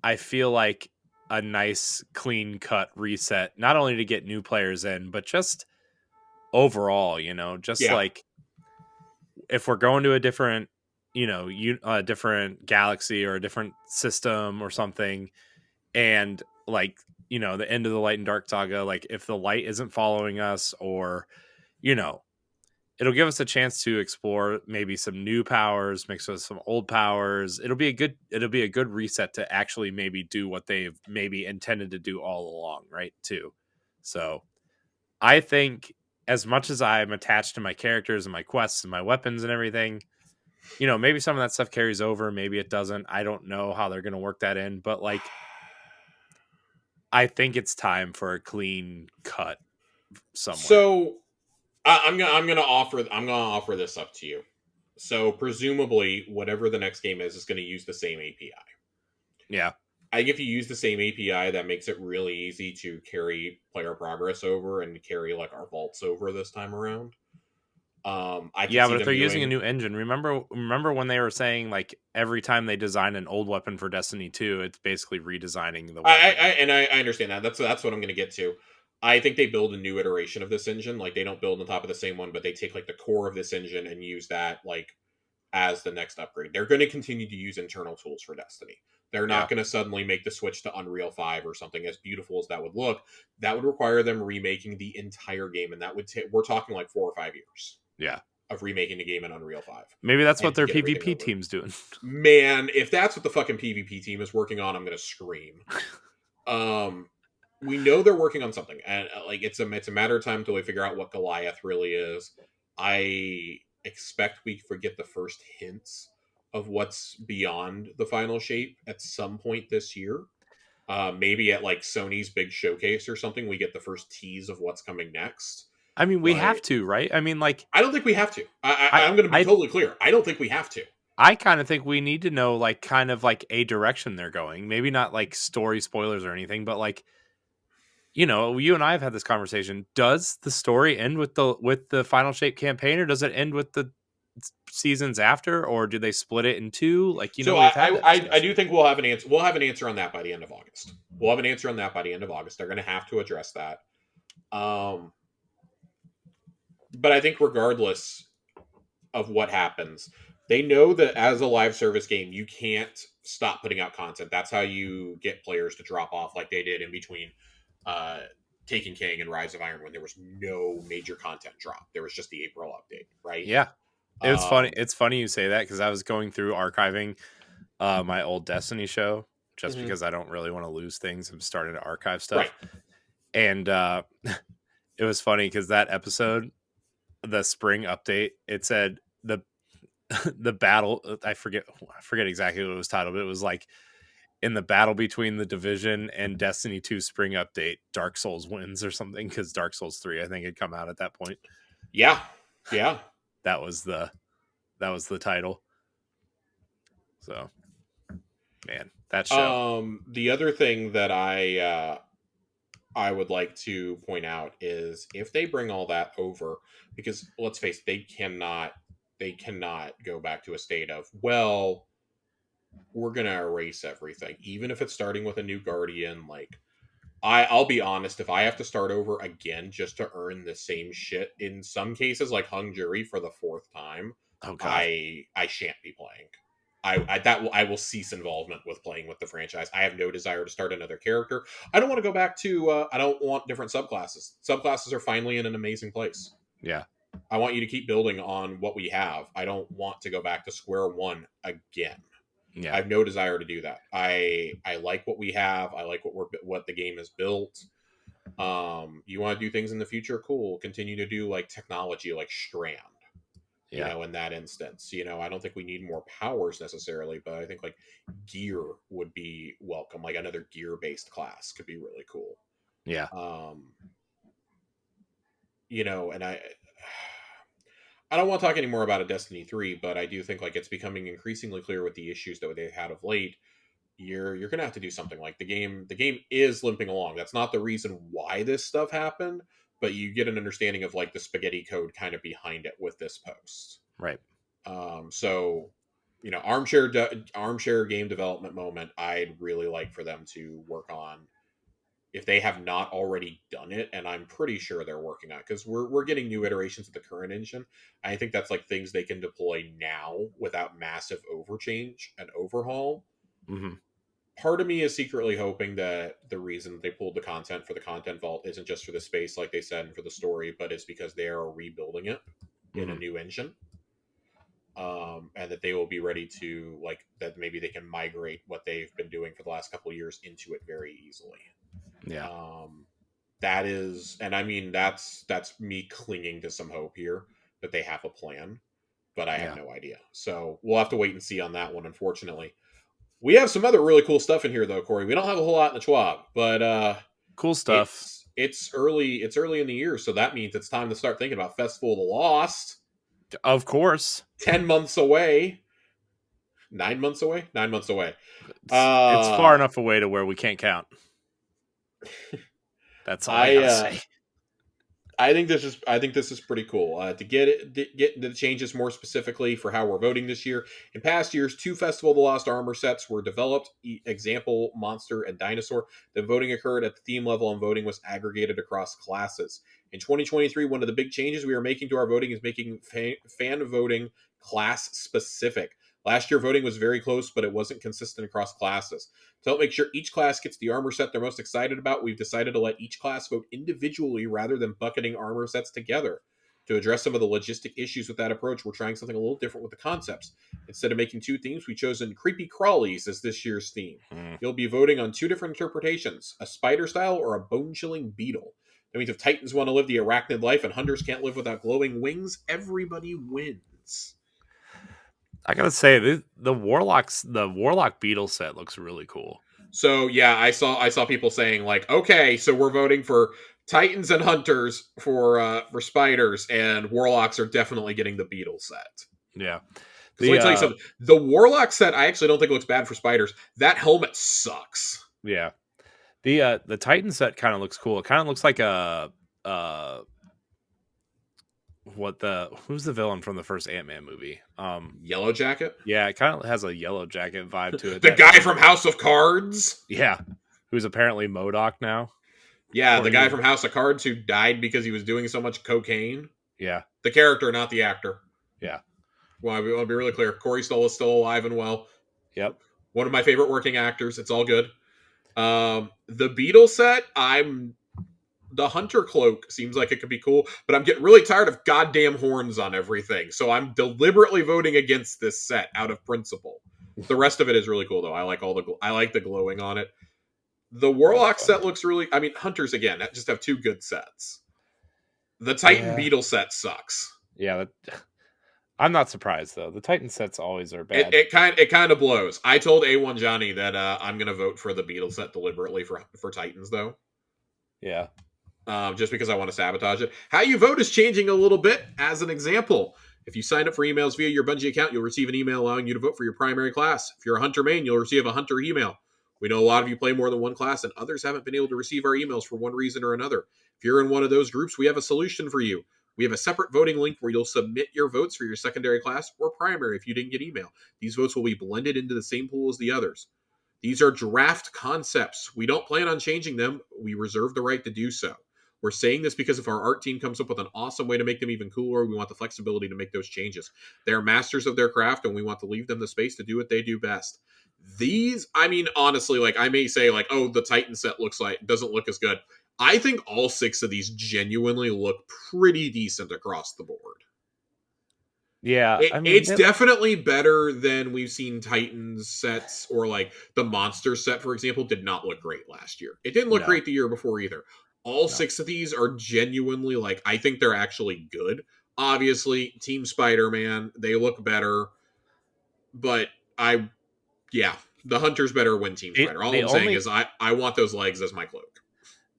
I feel like a nice clean cut reset, not only to get new players in, but just overall, just Yeah. like if we're going to a different, a different galaxy or a different system or something, and like, the end of the Light and Dark saga, like if the light isn't following us, or, you know, it'll give us a chance to explore maybe some new powers mixed with some old powers. It'll be a good reset to actually maybe do what they've maybe intended to do all along, right? Too. So I think, as much as I'm attached to my characters and my quests and my weapons and everything, maybe some of that stuff carries over, maybe it doesn't. I don't know how they're going to work that in, but like, I think it's time for a clean cut somewhere. So I'm gonna offer this up to you. So presumably, whatever the next game is going to use the same API. Yeah. I think if you use the same API, that makes it really easy to carry player progress over and carry like our vaults over this time around. I can Yeah, see but if them they're using a doing. new engine, remember when they were saying like every time they design an old weapon for Destiny 2, it's basically redesigning the weapon. I understand that. That's what I'm going to get to. I think they build a new iteration of this engine. Like they don't build on top of the same one, but they take like the core of this engine and use that like as the next upgrade. They're going to continue to use internal tools for Destiny. They're not Yeah. going to suddenly make the switch to Unreal 5 or something. As beautiful as that would look, that would require them remaking the entire game, and that would we're talking like 4 or 5 years Yeah. of remaking the game in Unreal 5 Maybe that's what and to their get everything PvP over. team's doing. Man, if that's what the fucking PvP team is working on, I'm going to scream. Um, we know they're working on something, and like it's a matter of time until we figure out what Goliath really is. I expect we forget the first hints of what's beyond the final shape at some point this year. Maybe at like Sony's big showcase or something, we get the first tease of what's coming next. I mean, we have Like, to, right? I mean, like, I don't think we have to. I I'm going to be I totally clear. I don't think we have to. I kind of think we need to know like kind of like a direction they're going. Maybe not like story spoilers or anything, but like, you and I have had this conversation. Does the story end with the Final Shape campaign, or does it end with the seasons after, or do they split it in two? Like, So we've had that I discussion. do think we'll have an answer. We'll have an answer on that by the end of August. We'll have an answer on that by the end of August. They're going to have to address that. Um, but I think regardless of what happens, they know that as a live service game, you can't stop putting out content. That's how you get players to drop off, like they did in between uh, Taken King and Rise of Iron, when there was no major content drop. There was just the April update, right? Yeah. It's funny. Um, It's funny you say that, because I was going through archiving my old Destiny show, just mhm. because I don't really want to lose things. I'm starting to archive Right. stuff. And it was funny because that episode, the spring update, it said the battle. I forget exactly what it was titled, but it was like, in the battle between the Division and Destiny 2 spring update, Dark Souls wins or something, because Dark Souls 3, I think, had come out at that point. Yeah. Yeah. That was the title. So, man, that show. The other thing that I would like to point out is if they bring all that over, because let's face it, they cannot go back to a state of, well, we're gonna erase everything, even if it's starting with a new Guardian. Like, I'll be honest, if I have to start over again just to earn the same shit, in some cases, like Hung Jury for the fourth time, Oh God. I shan't be playing. I will cease involvement with playing with the franchise. I have no desire to start another character. I don't want to go back to. I don't want different subclasses. Subclasses are finally in an amazing place. Yeah. I want you to keep building on what we have. I don't want to go back to square one again. I Yeah. have no desire to do that. I like what we have. I like what the game is built. You want to do things in the future? Cool. Continue to do like technology, like Strand. Yeah. In that instance, I don't think we need more powers necessarily, but I think like gear would be welcome. Like another gear based class could be really cool. Yeah. Um, and I don't want to talk anymore about a Destiny 3, but I do think like it's becoming increasingly clear with the issues that they've had of late. You're gonna have to do something. Like the game is limping along. That's not the reason why this stuff happened, but you get an understanding of like the spaghetti code kind of behind it with this post. Right. So armchair game development moment. I'd really like for them to work on, if they have not already done it, and I'm pretty sure they're working on it, because we're getting new iterations of the current engine. I think that's like things they can deploy now without massive overchange and overhaul. Mm-hmm. Part of me is secretly hoping that the reason they pulled the content for the content vault isn't just for the space, like they said, and for the story, but it's because they are rebuilding it in a Mm-hmm. new engine. And that they will be ready to, like, that maybe they can migrate what they've been doing for the last couple of years into it very easily. Yeah. That is, and I mean, that's me clinging to some hope here that they have a plan, but I have no idea. So we'll have to wait and see on that one. Unfortunately, we have some other really cool stuff in here, though, Corey. We don't have a whole lot in the Schwab, but Cool stuff. it's early. It's early in the year, so that means it's time to start thinking about Festival of the Lost. Of course. 10 months away. 9 months away. 9 months away. It's far enough away to where we can't count. That's all I gotta say. I think this is pretty cool. To get into the changes more specifically for how we're voting this year. In past years, 2 Festival of the Lost armor sets were developed. Example, Monster and Dinosaur. The voting occurred at the theme level, and voting was aggregated across classes. In 2023, one of the big changes we are making to our voting is making fan voting class specific. Last year, voting was very close, but it wasn't consistent across classes. To help make sure each class gets the armor set they're most excited about, we've decided to let each class vote individually rather than bucketing armor sets together. To address some of the logistic issues with that approach, we're trying something a little different with the concepts. Instead of making 2 themes, we've chosen creepy crawlies as this year's theme. You'll be voting on 2 different interpretations, a spider style or a bone-chilling beetle. That means if Titans want to live the arachnid life and hunters can't live without glowing wings, everybody wins. I gotta say, the warlock beetle set looks really cool. So yeah, I saw people saying like, okay, so we're voting for Titans and Hunters for spiders, and Warlocks are definitely getting the beetle set. Yeah. Let me tell you something. The Warlock set, I actually don't think looks bad for spiders. That helmet sucks. Yeah. The Titan set kind of looks cool. It kind of looks like a who's the villain from the first Ant-Man movie? Yellow Jacket? Yeah, it kind of has a Yellow Jacket vibe to it. The guy from House of Cards? Yeah. Who's apparently MODOK now. Yeah, the guy from House of Cards who died because he was doing so much cocaine. Yeah. The character, not the actor. Yeah. Well, I want to be really clear. Corey Stoll is still alive and well. Yep. One of my favorite working actors. It's all good. The beetle set, the hunter cloak seems like it could be cool, but I'm getting really tired of goddamn horns on everything. So I'm deliberately voting against this set out of principle. The rest of it is really cool though. I like the glowing on it. The Warlock set looks really, I mean, Hunters again, just have 2 good sets. The Titan Beetle set sucks. Yeah, I'm not surprised though. The Titan sets always are bad. It kind of blows. I told A1 Johnny that I'm going to vote for the Beetle set deliberately for Titans though. Yeah. Just because I want to sabotage it. How you vote is changing a little bit. As an example, if you sign up for emails via your Bungie account, you'll receive an email allowing you to vote for your primary class. If you're a Hunter main, you'll receive a Hunter email. We know a lot of you play more than one class, and others haven't been able to receive our emails for one reason or another. If you're in one of those groups, we have a solution for you. We have a separate voting link where you'll submit your votes for your secondary class or primary if you didn't get email. These votes will be blended into the same pool as the others. These are draft concepts. We don't plan on changing them. We reserve the right to do so. We're saying this because if our art team comes up with an awesome way to make them even cooler, we want the flexibility to make those changes. They're masters of their craft, and we want to leave them the space to do what they do best. These, I mean, honestly, like I may say like, oh, the Titan set doesn't look as good. I think all 6 of these genuinely look pretty decent across the board. Yeah, it's definitely better than we've seen Titans sets, or like the Monster set, for example, did not look great last year. It didn't look great the year before either. All 6 of these are genuinely, like, I think they're actually good. Obviously, Team Spider-Man, they look better. But the Hunters better win Team Spider. All I'm saying is I want those legs as my cloak.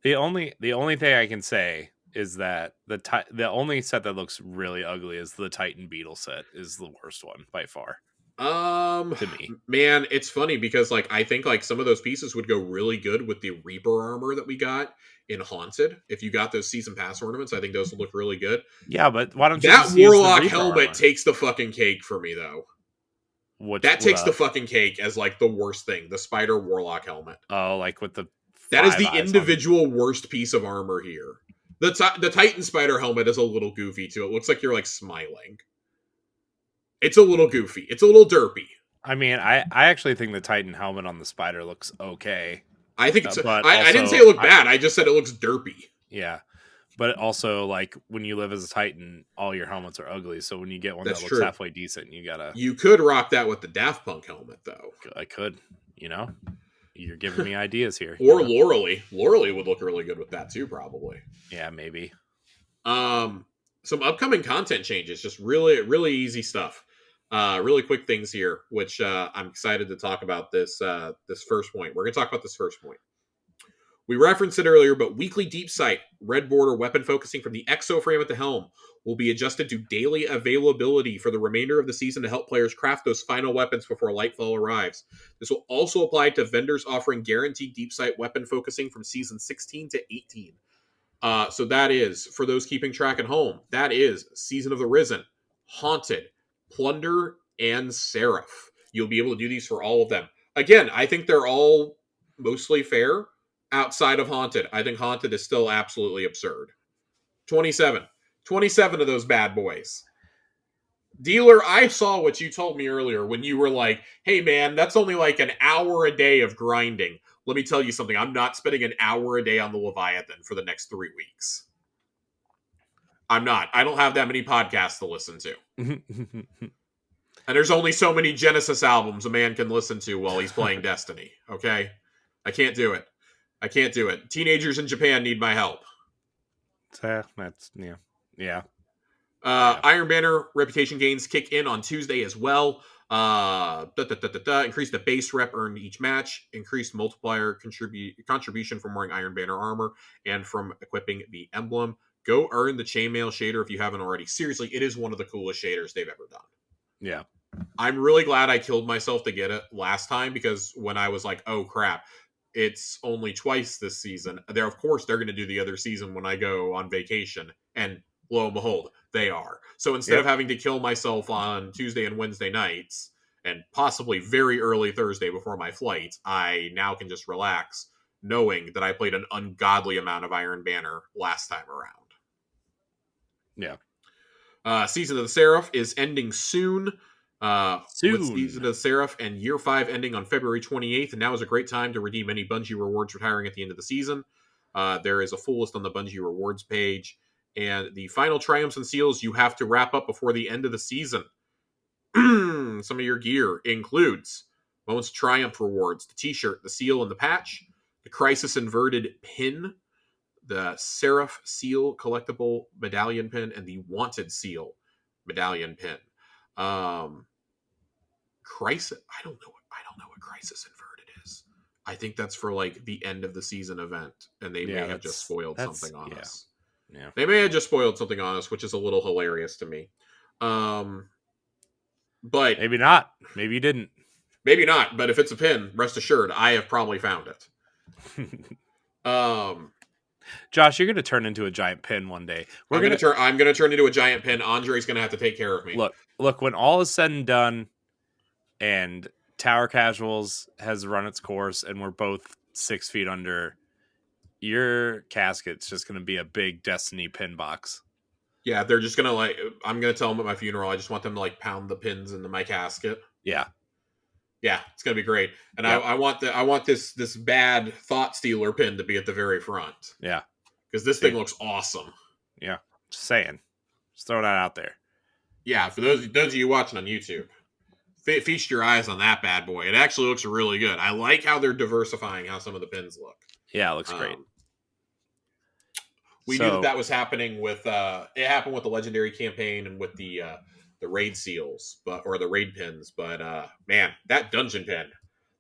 The only thing I can say is that the only set that looks really ugly is the Titan Beetle set is the worst one by far to me. Man, it's funny because like I think like some of those pieces would go really good with the Reaper armor that we got in Haunted. If you got those season pass ornaments, I think those would look really good. Yeah, but why don't you That just use the Warlock Reaper helmet armor? takes the fucking cake for me though. That takes the fucking cake as like the worst thing. The Spider Warlock helmet. Oh, like with the that is 5 the eyes on it. individual worst piece of armor here. The Titan Spider helmet is a little goofy too. It looks like you're like smiling. It's a little goofy. It's a little derpy. I mean, I actually think the Titan helmet on the Spider looks okay. I think it's. But I didn't say it looked bad. I just said it looks derpy. Yeah, but also like when you live as a Titan, all your helmets are ugly. So when you get one that looks halfway decent, you gotta. You could rock that with the Daft Punk helmet, though. I could. You're giving me ideas here. Or Loreley. Loreley would look really good with that too, probably. Yeah, maybe. Some upcoming content changes, just really, really easy stuff. Really quick things here, which I'm excited to talk about this first point. We're going to talk about this first point. We referenced it earlier, but weekly deep sight, red border weapon focusing from the exo frame at the helm will be adjusted to daily availability for the remainder of the season to help players craft those final weapons before Lightfall arrives. This will also apply to vendors offering guaranteed deep sight weapon focusing from season 16 to 18. So that is, for those keeping track at home, that is Season of the Risen, Haunted, Plunder, and Seraph. You'll be able to do these for all of them. Again, I think they're all mostly fair outside of Haunted. I think Haunted is still absolutely absurd. 27 of those bad boys. Dealer, I saw what you told me earlier when you were like, hey man, that's only like an hour a day of grinding. Let me tell you something. I'm not spending an hour a day on the Leviathan for the next 3 weeks. I'm not. I don't have that many podcasts to listen to. And there's only so many Genesis albums a man can listen to while he's playing Destiny. Okay? I can't do it. Teenagers in Japan need my help. That's, yeah. Iron Banner reputation gains kick in on Tuesday as well. Increase the base rep earned each match. Increased multiplier contribution from wearing Iron Banner armor and from equipping the emblem. Go earn the chainmail shader if you haven't already. Seriously, it is one of the coolest shaders they've ever done. Yeah. I'm really glad I killed myself to get it last time because when I was like, oh crap, it's only twice this season. Of course, they're going to do the other season when I go on vacation. And lo and behold, they are. So instead of having to kill myself on Tuesday and Wednesday nights, and possibly very early Thursday before my flight, I now can just relax, knowing that I played an ungodly amount of Iron Banner last time around. Yeah. Season of the Seraph is ending soon. With Season of the Seraph and Year 5 ending on February 28th, and now is a great time to redeem any Bungie rewards retiring at the end of the season. There is a full list on the Bungie rewards page. And the final triumphs and seals you have to wrap up before the end of the season. Some of your gear includes Moments of Triumph rewards, the t-shirt, the seal, and the patch, the Crisis Inverted pin, the Seraph Seal collectible medallion pin, and the Wanted Seal medallion pin. Crisis, I don't know what Crisis Inverted is. I think that's for like the end of the season event, and they may have just spoiled something on us. Yeah. They may have just spoiled something on us, which is a little hilarious to me. But maybe not. Maybe you didn't. Maybe not. But if it's a pin, rest assured, I have probably found it. Josh, you're going to turn into a giant pin one day. I'm going to turn into a giant pin. Andre's going to have to take care of me. Look. When all is said and done, and Tower Casuals has run its course, and we're both 6 feet under. Your casket's just going to be a big Destiny pin box. Yeah, they're just going to I'm going to tell them at my funeral, I just want them to pound the pins into my casket. Yeah. Yeah, it's going to be great. And yep. I want this bad Thought Stealer pin to be at the very front. Yeah. Because this thing looks awesome. Yeah. Just saying. Just throw that out there. Yeah, for those of you watching on YouTube, feast your eyes on that bad boy. It actually looks really good. I like how they're diversifying how some of the pins look. Yeah, it looks great. We knew that was happening with it happened with the legendary campaign and with the raid seals, or the raid pins. But man, that dungeon pin,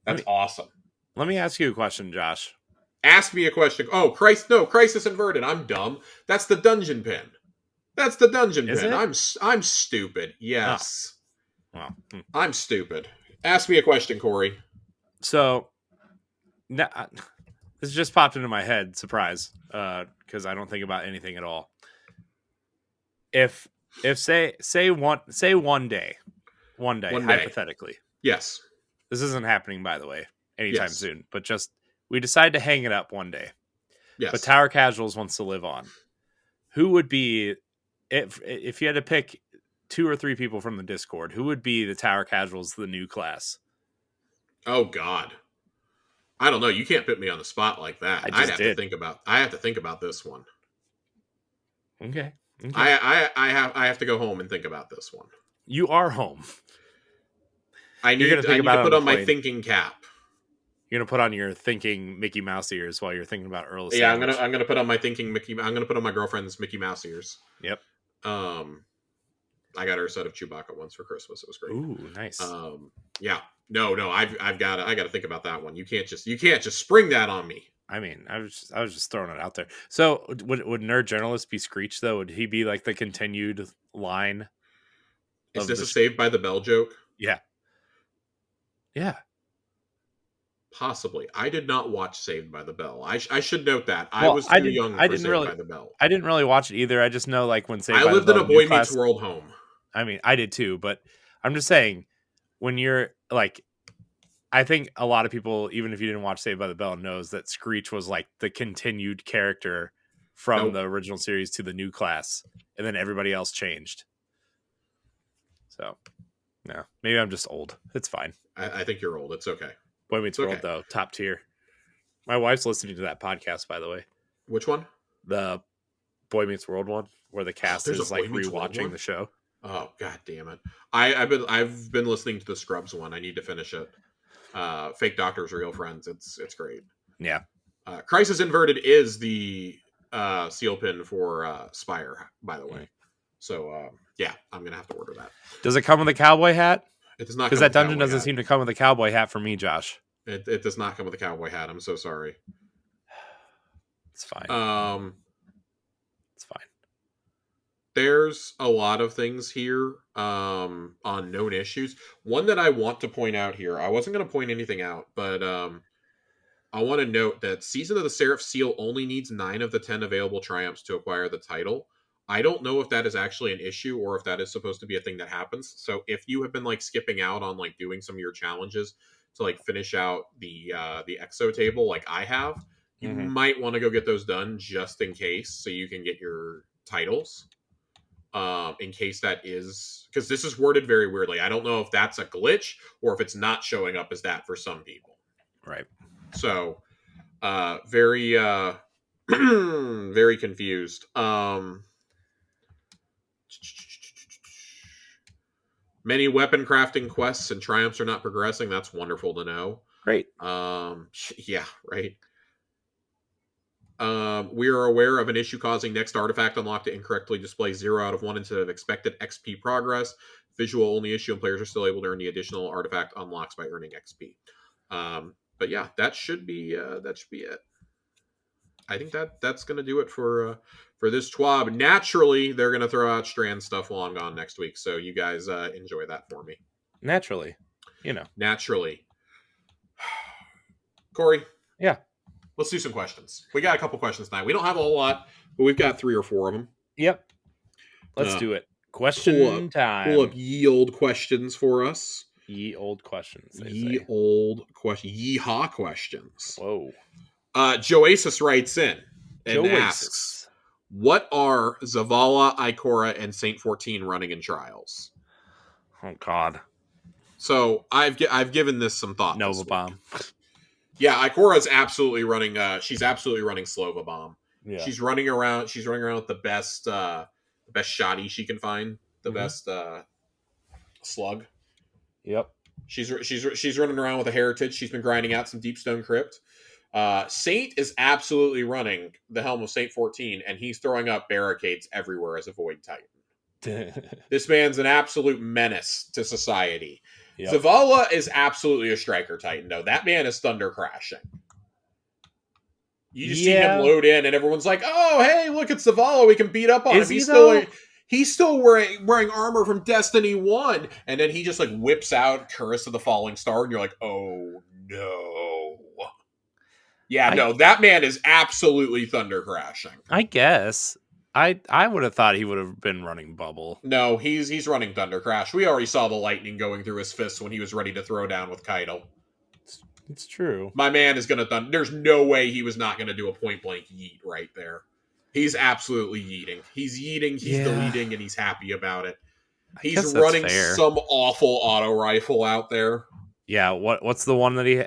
that's awesome. Let me ask you a question, Josh. Ask me a question. Oh, Christ! No, crisis inverted. I'm dumb. That's the dungeon pin. That's the dungeon Is pin. it? I'm stupid. Oh, Yes, well. I'm stupid. Ask me a question, Corey. So this just popped into my head. Surprise, because I don't think about anything at all. If say one day, One day. hypothetically, Yes. this isn't happening, by the way, anytime Yes. soon. But just we decide to hang it up one day. Yes. But Tower Casuals wants to live on. Who would be if you had to pick 2 or 3 people from the Discord? Who would be the Tower Casuals, the new class? Oh God, I don't know. You can't put me on the spot like that. I just did. I have to think about this one. Okay. I have to go home and think about this one. You are home. I need to put on my thinking cap. You're gonna put on your thinking Mickey Mouse ears while you're thinking about Earl. Yeah, I'm gonna put on my thinking Mickey. I'm gonna put on my girlfriend's Mickey Mouse ears. Yep. I got her a set of Chewbacca ones for Christmas. It was great. Ooh, nice. Yeah. No. I got to think about that one. You can't just spring that on me. I mean, I was just throwing it out there. So would Nerd Journalist be Screech though? Would he be like the continued line? Is this a Saved by the Bell joke? Yeah. Yeah. Possibly. I did not watch Saved by the Bell. I should note that. I was too young for Saved by the Bell. I didn't really watch it either. I just know like when Saved by the Bell. I lived in a Boy Meets World home. I mean, I did too, but I'm just saying when you're like, I think a lot of people, even if you didn't watch Saved by the Bell, knows that Screech was like the continued character from the original series to the new class, and then everybody else changed. So, no, maybe I'm just old. It's fine. I think you're old. It's okay. Boy Meets World, though, top tier. My wife's listening to that podcast, by the way. Which one? The Boy Meets World one, where the cast is like rewatching the show. Oh, God damn it! I've been listening to the Scrubs one. I need to finish it. Fake Doctors, Real Friends. It's great. Yeah. Crisis Inverted is the seal pin for Spire, by the way. So yeah, I'm gonna have to order that. Does it come with a cowboy hat? It does not, because that dungeon doesn't seem to come with a cowboy hat for me, Josh. It does not come with a cowboy hat. I'm so sorry. It's fine. It's fine. There's a lot of things here on known issues. One that I want to point out here, I wasn't going to point anything out, but I want to note that Season of the Seraph Seal only needs 9 of the 10 available triumphs to acquire the title. I don't know if that is actually an issue or if that is supposed to be a thing that happens. So if you have been like skipping out on like doing some of your challenges to like finish out the exo table like I have, you might want to go get those done just in case, so you can get your titles. In case that is, because this is worded very weirdly. I don't know if that's a glitch or if it's not showing up as that for some people. Right. So very very confused. Many weapon crafting quests and triumphs are not progressing. That's wonderful to know. Great. Yeah, right. We are aware of an issue causing next artifact unlock to incorrectly display 0 out of 1 instead of expected XP progress. Visual only issue, and players are still able to earn the additional artifact unlocks by earning XP. But yeah, that should be it. I think that's going to do it for this TWAB. Naturally, they're going to throw out Strand stuff while I'm gone next week, so you guys enjoy that for me. Naturally, Naturally. Corey? Yeah. Let's do some questions. We got a couple questions tonight. We don't have a whole lot, but we've got 3 or 4 of them. Yep. Let's do it. Question time. Pull up ye old questions for us. Ye old questions. Yeehaw questions. Whoa. Joasis writes in and asks, what are Zavala, Ikora, and Saint 14 running in trials? Oh, God. So I've given this some thought. Nova Bomb. Yeah, Ikora's absolutely running. She's absolutely running Slova Bomb. Yeah. She's running around with the best shoddy she can find, the best slug. Yep. She's running around with a heritage. She's been grinding out some Deepstone Crypt. Saint is absolutely running the Helm of Saint 14, and he's throwing up barricades everywhere as a Void Titan. This man's an absolute menace to society. Yep. Zavala is absolutely a Striker Titan, though. That man is Thunder Crashing. You just see him Yeah. load in, and everyone's like, "Oh, hey, look, it's Zavala. We can beat up on Is him. he though? He's still wearing armor from Destiny 1." And then he just like whips out Curse of the Falling Star, and you're like, "Oh no." Yeah, I no, that man is absolutely thunder crashing. I guess. I would have thought he would have been running bubble. No, he's running Thunder Crash. We already saw the lightning going through his fists when he was ready to throw down with Keitel. It's true. My man is gonna there's no way he was not gonna do a point blank yeet right there. He's absolutely yeeting. He's yeeting, he's deleting, and he's happy about it. He's running some awful auto rifle out there. Yeah, what's the one that he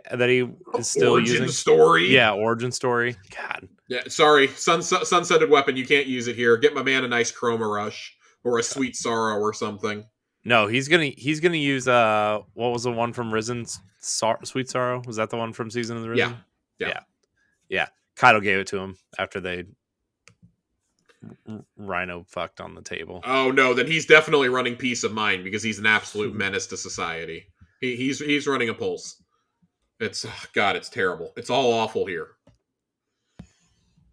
is still Origin using? Story. Yeah, Origin Story. God. Yeah, sorry, sunsetted weapon. You can't use it here. Get my man a nice Chroma Rush or a Sweet Sorrow or something. No, he's gonna use what was the one from Risen's Sweet Sorrow? Was that the one from Season of the Risen? Yeah. Kaido gave it to him after they Rhino fucked on the table. Oh no, then he's definitely running Peace of Mind because he's an absolute menace to society. He's running a pulse. It's God, it's terrible. It's all awful here.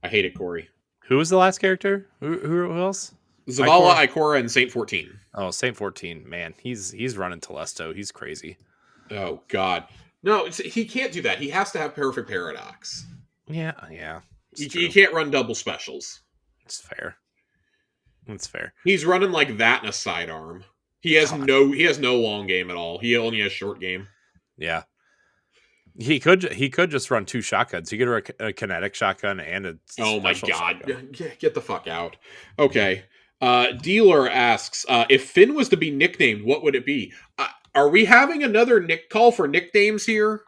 I hate it, Corey. Who was the last character? Who else? Zavala, Ikora, and Saint 14. Oh, Saint 14. Man, he's running Telesto. He's crazy. Oh God, no, he can't do that. He has to have perfect paradox. Yeah. He can't run double specials. It's fair. It's fair. He's running like that in a sidearm. He has no long game at all. He only has short game. Yeah. He could just run 2 shotguns. He could run a kinetic shotgun and a oh my God. shotgun. Get the fuck out. Okay. Dealer asks, if Finn was to be nicknamed, what would it be? Are we having another call for nicknames here?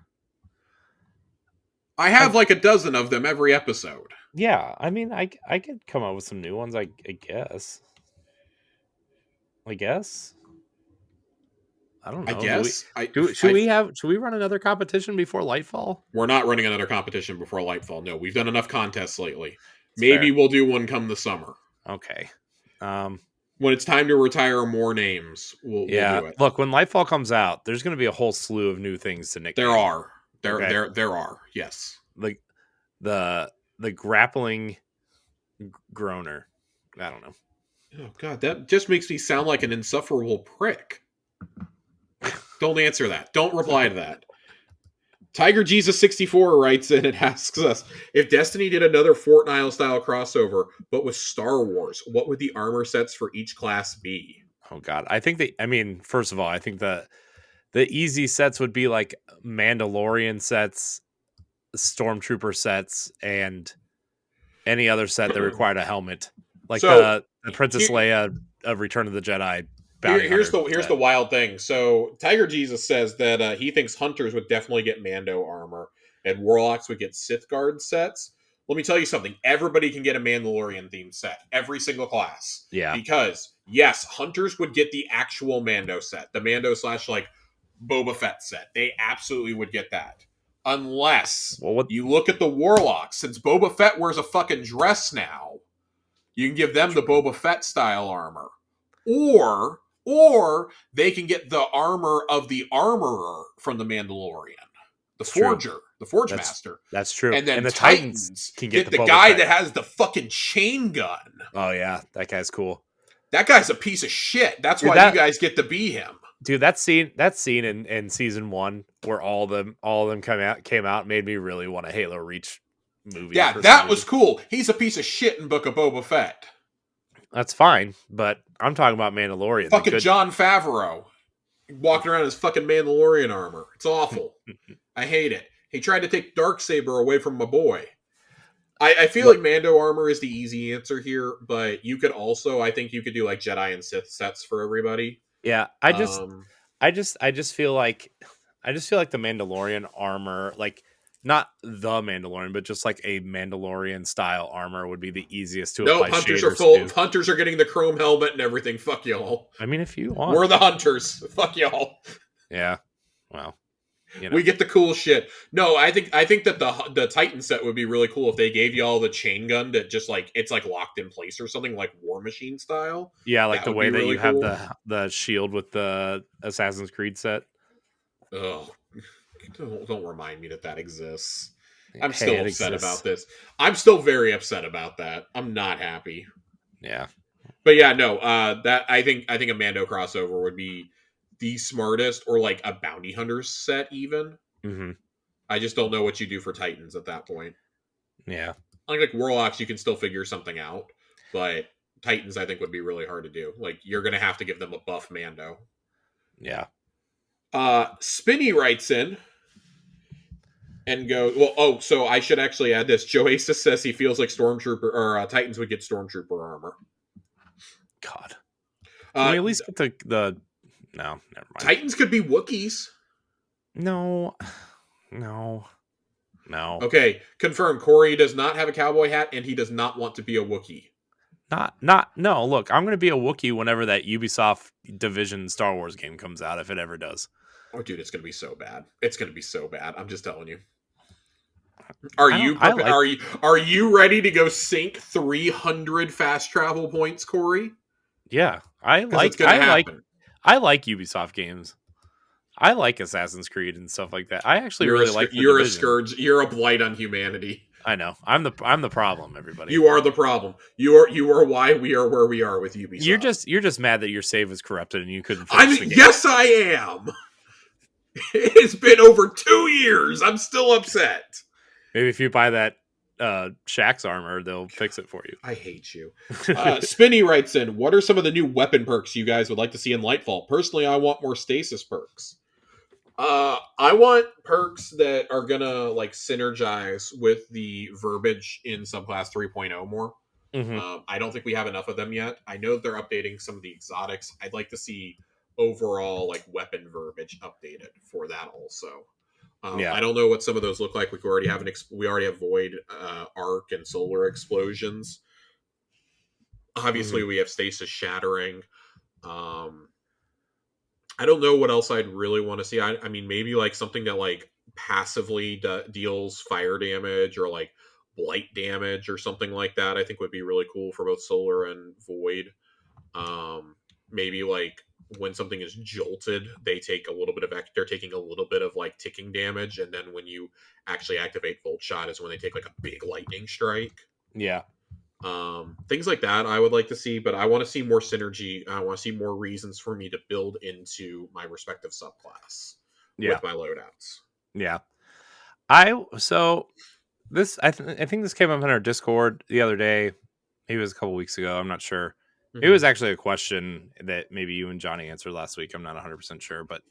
I have like a dozen of them every episode. Yeah, I mean, I could come up with some new ones. I guess. I don't know. I guess. Should we run another competition before Lightfall? We're not running another competition before Lightfall. No, we've done enough contests lately. It's Maybe fair. we'll do one come the summer. Okay. When it's time to retire more names, we'll do it. Look, when Lightfall comes out, there's going to be a whole slew of new things to nickname. There are. There are. Yes. Like the grappling groaner. I don't know. Oh God, that just makes me sound like an insufferable prick. Don't answer that. Don't reply to that. Tiger Jesus 64 writes in and asks us, if Destiny did another Fortnite style crossover, but with Star Wars, what would the armor sets for each class be? Oh God, first of all, I think the easy sets would be like Mandalorian sets, Stormtrooper sets, and any other set that required a helmet, like the Princess Leia of Return of the Jedi. Here's the wild thing. So Tiger Jesus says that he thinks Hunters would definitely get Mando armor, and Warlocks would get Sith Guard sets. Let me tell you something. Everybody can get a Mandalorian themed set. Every single class. Yeah. Because yes, Hunters would get the actual Mando set, the Mando / like Boba Fett set. They absolutely would get that. Unless you look at the Warlocks, since Boba Fett wears a fucking dress now, you can give them the Boba Fett style armor. Or they can get the armor of the armorer from the Mandalorian. The Forger, the Forge Master. That's true. And then the Titans can get the guy that has the fucking chain gun. Oh yeah, that guy's cool. That guy's a piece of shit. That's why you guys get to be him. Dude, that scene in season 1 where all of them came out made me really want a Halo Reach movie. Yeah, that was cool. He's a piece of shit in Book of Boba Fett. That's fine, but I'm talking about Mandalorian. Fucking Jon Favreau walking around in his fucking Mandalorian armor. It's awful. I hate it. He tried to take Darksaber away from my boy. I feel like Mando armor is the easy answer here, but you could also, I think you could do like Jedi and Sith sets for everybody. Yeah, I just feel like the Mandalorian armor, like not the Mandalorian, but just like a Mandalorian style armor would be the easiest to apply. Hunters are full. Hunters are getting the chrome helmet and everything. Fuck y'all. I mean, if you want, we're the Hunters. Fuck y'all. Yeah. Well, we get the cool shit. No, I think that the Titan set would be really cool if they gave you all the chain gun that just like it's like locked in place or something like War Machine style. Yeah, like the way that you have the shield with the Assassin's Creed set. Oh, don't remind me that exists. I'm Hey, still it upset exists. about this. I'm still very upset about that. I'm not happy. Yeah. But yeah, no, that I think a Mando crossover would be the smartest, or like a bounty hunters set even. Mm-hmm. I just don't know what you do for Titans at that point. Yeah. Like Warlocks, you can still figure something out, but Titans I think would be really hard to do. Like you're gonna have to give them a buff Mando. Yeah. Spinny writes in and go, well, oh, so I should actually add this. Joasis says he feels like Stormtrooper or Titans would get Stormtrooper armor. God. Can Uh, we at least get the no, never mind. Titans could be Wookiees. No. No. No. Okay, confirm. Corey does not have a cowboy hat, and he does not want to be a Wookiee. No, look, I'm gonna be a Wookiee whenever that Ubisoft Division Star Wars game comes out, if it ever does. Oh, dude, it's gonna be so bad. It's gonna be so bad. I'm just telling you. I don't I like Are you ready to go sink 300 fast travel points, Corey? yeah. Because it's gonna happen. I like Ubisoft games. I like Assassin's Creed and stuff like that. I actually really like the You're a Division. scourge. You're a blight on humanity. I know. I'm the problem, everybody. You are the problem. You are why we are where we are with Ubisoft. You're just mad that your save was corrupted and you couldn't finish the game. Yes, I am. It's been over 2 years. I'm still upset. Maybe if you buy that Shaxx armor, they'll fix it for you. I hate you. Spinny writes in, what are some of the new weapon perks you guys would like to see in Lightfall? Personally, I want more stasis perks. I want perks that are gonna like synergize with the verbiage in subclass 3.0 more. Mm-hmm. I don't think we have enough of them yet. I know they're updating some of the exotics. I'd like to see overall like weapon verbiage updated for that also. Yeah. I don't know what some of those look like. We already have void, arc, and solar explosions. Obviously, we have stasis shattering. I don't know what else I'd really want to see. I mean, maybe like something that like passively deals fire damage or like blight damage or something like that. I think would be really cool for both solar and void. Maybe like when something is jolted, they take a little bit of they're taking a little bit of like ticking damage, and then when you actually activate Volt Shot is when they take like a big lightning strike. Yeah. Things like that I would like to see, but I want to see more synergy. I want to see more reasons for me to build into my respective subclass with my loadouts. Yeah. I think this came up in our Discord the other day. Maybe it was a couple weeks ago. I'm not sure. It was actually a question that maybe you and Johnny answered last week. I'm not 100% sure, but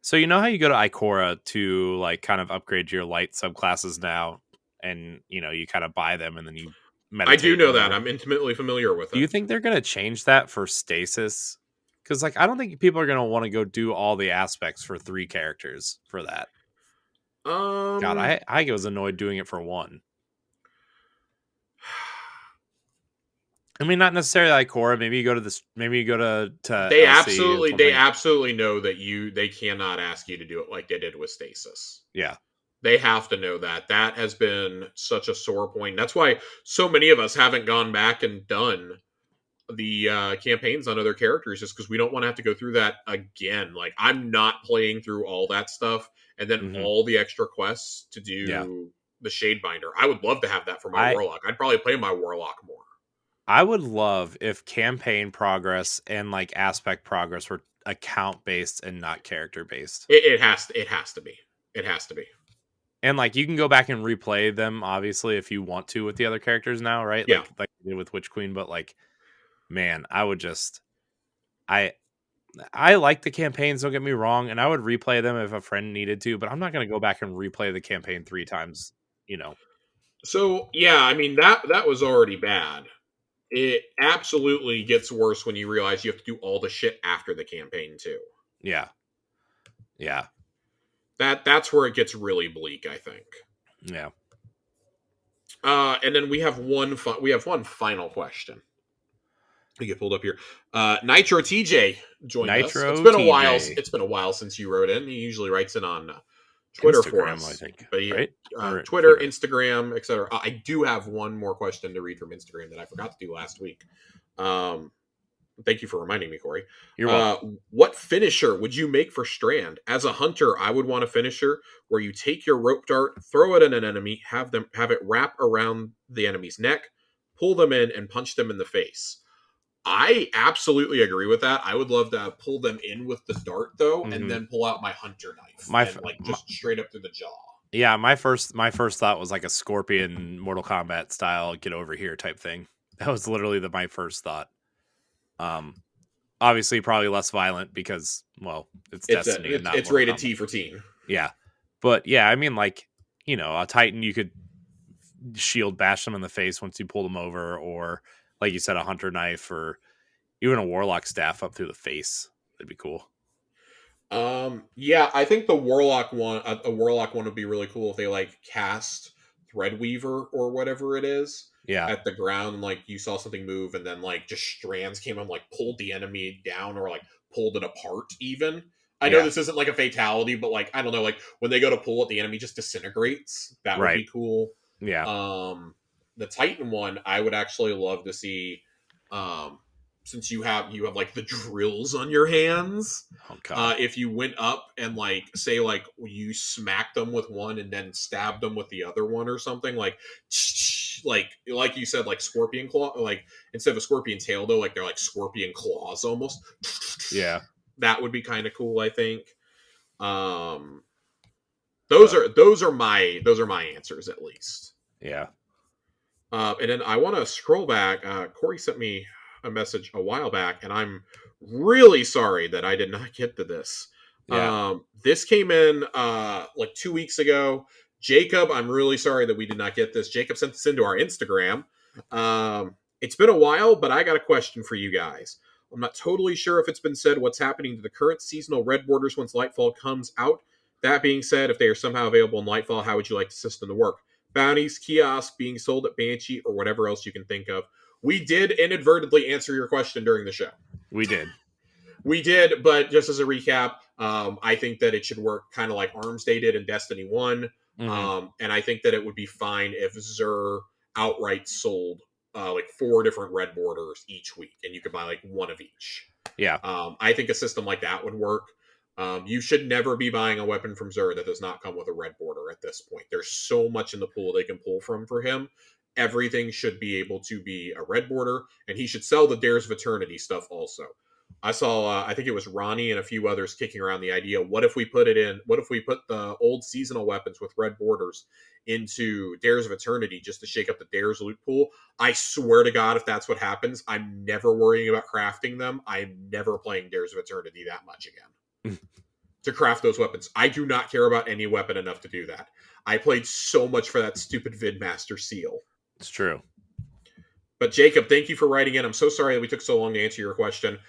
so you know how you go to Ikora to like kind of upgrade your light subclasses now, and you know you kind of buy them and then you meditate. I do know that. I'm intimately familiar with it. Do you think they're going to change that for stasis? Because like I don't think people are going to want to go do all the aspects for 3 characters for that. God, I was annoyed doing it for 1. I mean, not necessarily Ikora. Maybe you go to this. Maybe you go to They LC absolutely know that they cannot ask you to do it like they did with stasis. Yeah. They have to know that. That has been such a sore point. That's why so many of us haven't gone back and done the campaigns on other characters, just because we don't want to have to go through that again. Like, I'm not playing through all that stuff and then all the extra quests to do the Shadebinder. I would love to have that for my Warlock. I'd probably play my Warlock more. I would love if campaign progress and like aspect progress were account based and not character based. It has to be. It has to be. And like you can go back and replay them, obviously, if you want to with the other characters now, right? Yeah. Like you did with Witch Queen, but like, man, I would just I like the campaigns, don't get me wrong, and I would replay them if a friend needed to, but I'm not gonna go back and replay the campaign 3 times, you know. So yeah, I mean that was already bad. It absolutely gets worse when you realize you have to do all the shit after the campaign too. Yeah. Yeah. That's where it gets really bleak, I think. Yeah. And then we have one final question. We get pulled up here. Nitro TJ joined us. It's been a while. It's been a while since you wrote in. He usually writes in on Twitter for us, I think. But right? Twitter, Instagram, etc. I do have one more question to read from Instagram that I forgot to do last week. Thank you for reminding me, Corey. You're welcome. What finisher would you make for Strand? As a hunter, I would want a finisher where you take your rope dart, throw it at an enemy, have it wrap around the enemy's neck, pull them in, and punch them in the face. I absolutely agree with that. I would love to pull them in with the dart though, and then pull out my hunter knife and just straight up through the jaw. Yeah, my first thought was like a Scorpion Mortal Kombat style get over here type thing. That was literally my first thought. Obviously probably less violent because, well, it's Destiny. It's rated T for teen. Yeah. But yeah, I mean, like, a Titan, you could shield bash them in the face once you pull them over, or like you said, a hunter knife, or even a warlock staff up through the face. That'd be cool. Yeah, I think the warlock one, a warlock one would be really cool if they like cast Threadweaver or whatever it is. Yeah. At the ground, like you saw something move, and then like just strands came and like pulled the enemy down or like pulled it apart. Even I know this isn't like a fatality, but like I don't know, like when they go to pull it, the enemy just disintegrates. That would be cool. Yeah. The Titan one, I would actually love to see. Since you have like the drills on your hands, if you went up and like say like you smacked them with one and then stabbed them with the other one or something, like you said, like scorpion claw, like instead of a scorpion tail though, like they're like scorpion claws almost. Yeah, that would be kind of cool. I think. Those are my answers at least. Yeah. And then I want to scroll back. Corey sent me a message a while back, and I'm really sorry that I did not get to this. Yeah. This came in like 2 weeks ago. Jacob, I'm really sorry that we did not get this. Jacob sent this into our Instagram. It's been a while, but I got a question for you guys. I'm not totally sure if it's been said what's happening to the current seasonal red borders once Lightfall comes out. That being said, if they are somehow available in Lightfall, how would you like the system to work? Bounties, kiosks, being sold at Banshee, or whatever else you can think of. We did inadvertently answer your question during the show. We did, but just as a recap, I think that it should work kind of like Arms Day did in Destiny 1. And I think that it would be fine if Xur outright sold like 4 different red borders each week, and you could buy like one of each. Yeah. I think a system like that would work. You should never be buying a weapon from Xur that does not come with a red border at this point. There's so much in the pool they can pull from for him. Everything should be able to be a red border, and he should sell the Dares of Eternity stuff also. I saw, I think it was Ronnie and a few others kicking around the idea, what if we put the old seasonal weapons with red borders into Dares of Eternity just to shake up the Dares loot pool? I swear to God, if that's what happens, I'm never worrying about crafting them. I'm never playing Dares of Eternity that much again. To craft those weapons. I do not care about any weapon enough to do that. I played so much for that stupid Vidmaster seal. It's true. But Jacob, thank you for writing in. I'm so sorry that we took so long to answer your question.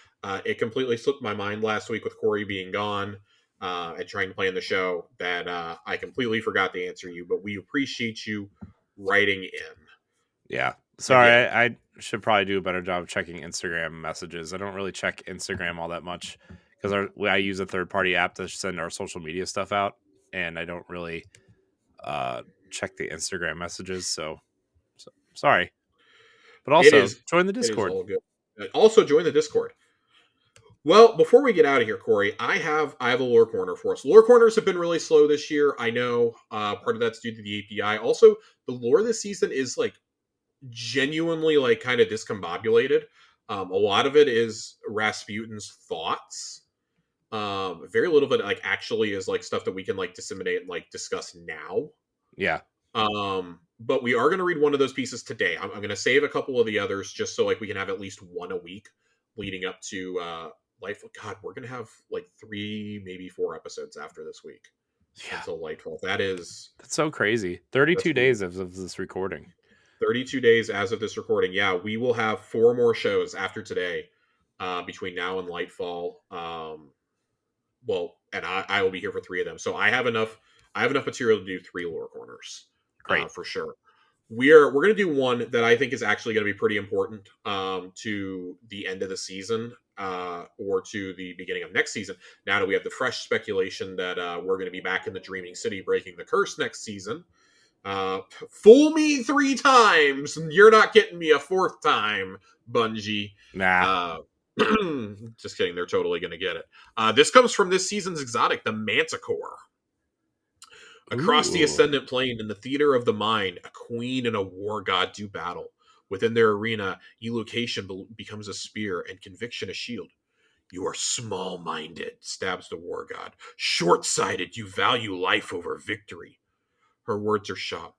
It completely slipped my mind last week with Corey being gone and trying to play in the show that I completely forgot to answer you, but we appreciate you writing in. Yeah. Sorry, I should probably do a better job of checking Instagram messages. I don't really check Instagram all that much because I use a third-party app to send our social media stuff out, and I don't really check the Instagram messages, so sorry. But also, join the Discord. It is all good. Also, join the Discord. Well, before we get out of here, Corey, I have a lore corner for us. Lore corners have been really slow this year. I know part of that's due to the API. Also, the lore this season is like genuinely like kind of discombobulated. A lot of it is Rasputin's thoughts. Very little of it like actually is like stuff that we can like disseminate and like discuss now. Yeah. But we are going to read one of those pieces today. I'm going to save a couple of the others just so like we can have at least one a week leading up to Lightfall. God, we're going to have like 3, maybe 4 episodes after this week until Lightfall. That's so crazy. 32 days of this recording. 32 days as of this recording. Yeah, we will have 4 more shows after today between now and Lightfall. Well, and I will be here for 3 of them. So I have enough material to do 3 lore corners. Great. For sure. We're going to do one that I think is actually going to be pretty important to the end of the season or to the beginning of next season. Now that we have the fresh speculation that we're going to be back in the Dreaming City breaking the curse next season. Fool me 3 times, and you're not getting me a 4th time, Bungie. Nah. Just kidding. They're totally going to get it. This comes from this season's exotic, the Manticore. Across the Ooh. ascendant plane in the theater of the mind, a queen and a war god do battle. Within their arena, elocation becomes a spear and conviction a shield. You are small minded, stabs the war god. Short sighted, you value life over victory. Her words are sharp,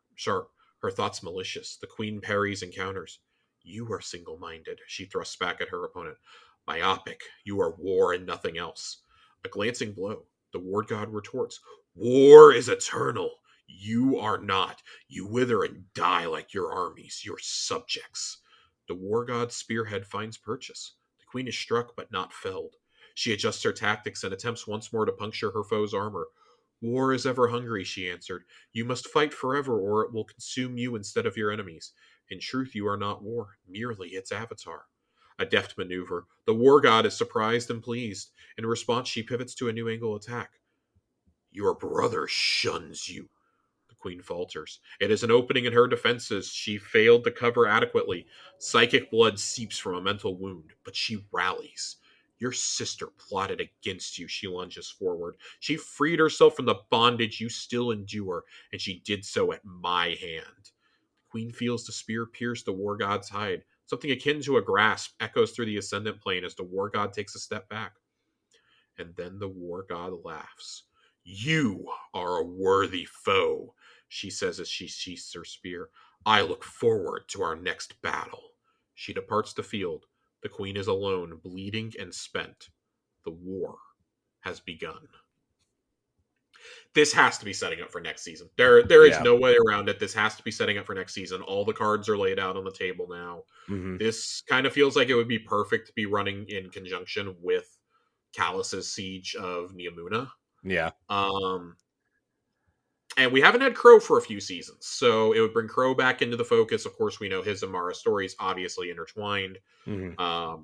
her thoughts malicious. The queen parries and counters. You are single minded, she thrusts back at her opponent. Myopic, you are war and nothing else. A glancing blow. The war god retorts. War is eternal. You are not. You wither and die like your armies, your subjects. The war god's spearhead finds purchase. The queen is struck but not felled. She adjusts her tactics and attempts once more to puncture her foe's armor. War is ever hungry, she answered. You must fight forever, or it will consume you instead of your enemies. In truth, you are not war, merely its avatar. A deft maneuver. The war god is surprised and pleased. In response, she pivots to a new angle attack. Your brother shuns you. The queen falters. It is an opening in her defenses. She failed to cover adequately. Psychic blood seeps from a mental wound, but she rallies. Your sister plotted against you, she lunges forward. She freed herself from the bondage you still endure, and she did so at my hand. The queen feels the spear pierce the war god's hide. Something akin to a grasp echoes through the ascendant plane as the war god takes a step back. And then the war god laughs. You are a worthy foe, she says as she sheaths her spear. I look forward to our next battle. She departs the field. The queen is alone, bleeding and spent. The war has begun. This has to be setting up for next season. There is Yeah. no way around it. This has to be setting up for next season. All the cards are laid out on the table now. Mm-hmm. This kind of feels like it would be perfect to be running in conjunction with Callus's Siege of Neomuna. Yeah. And we haven't had Crow for a few seasons, so it would bring Crow back into the focus. Of course, we know his and Mara's stories obviously intertwined. Mm-hmm.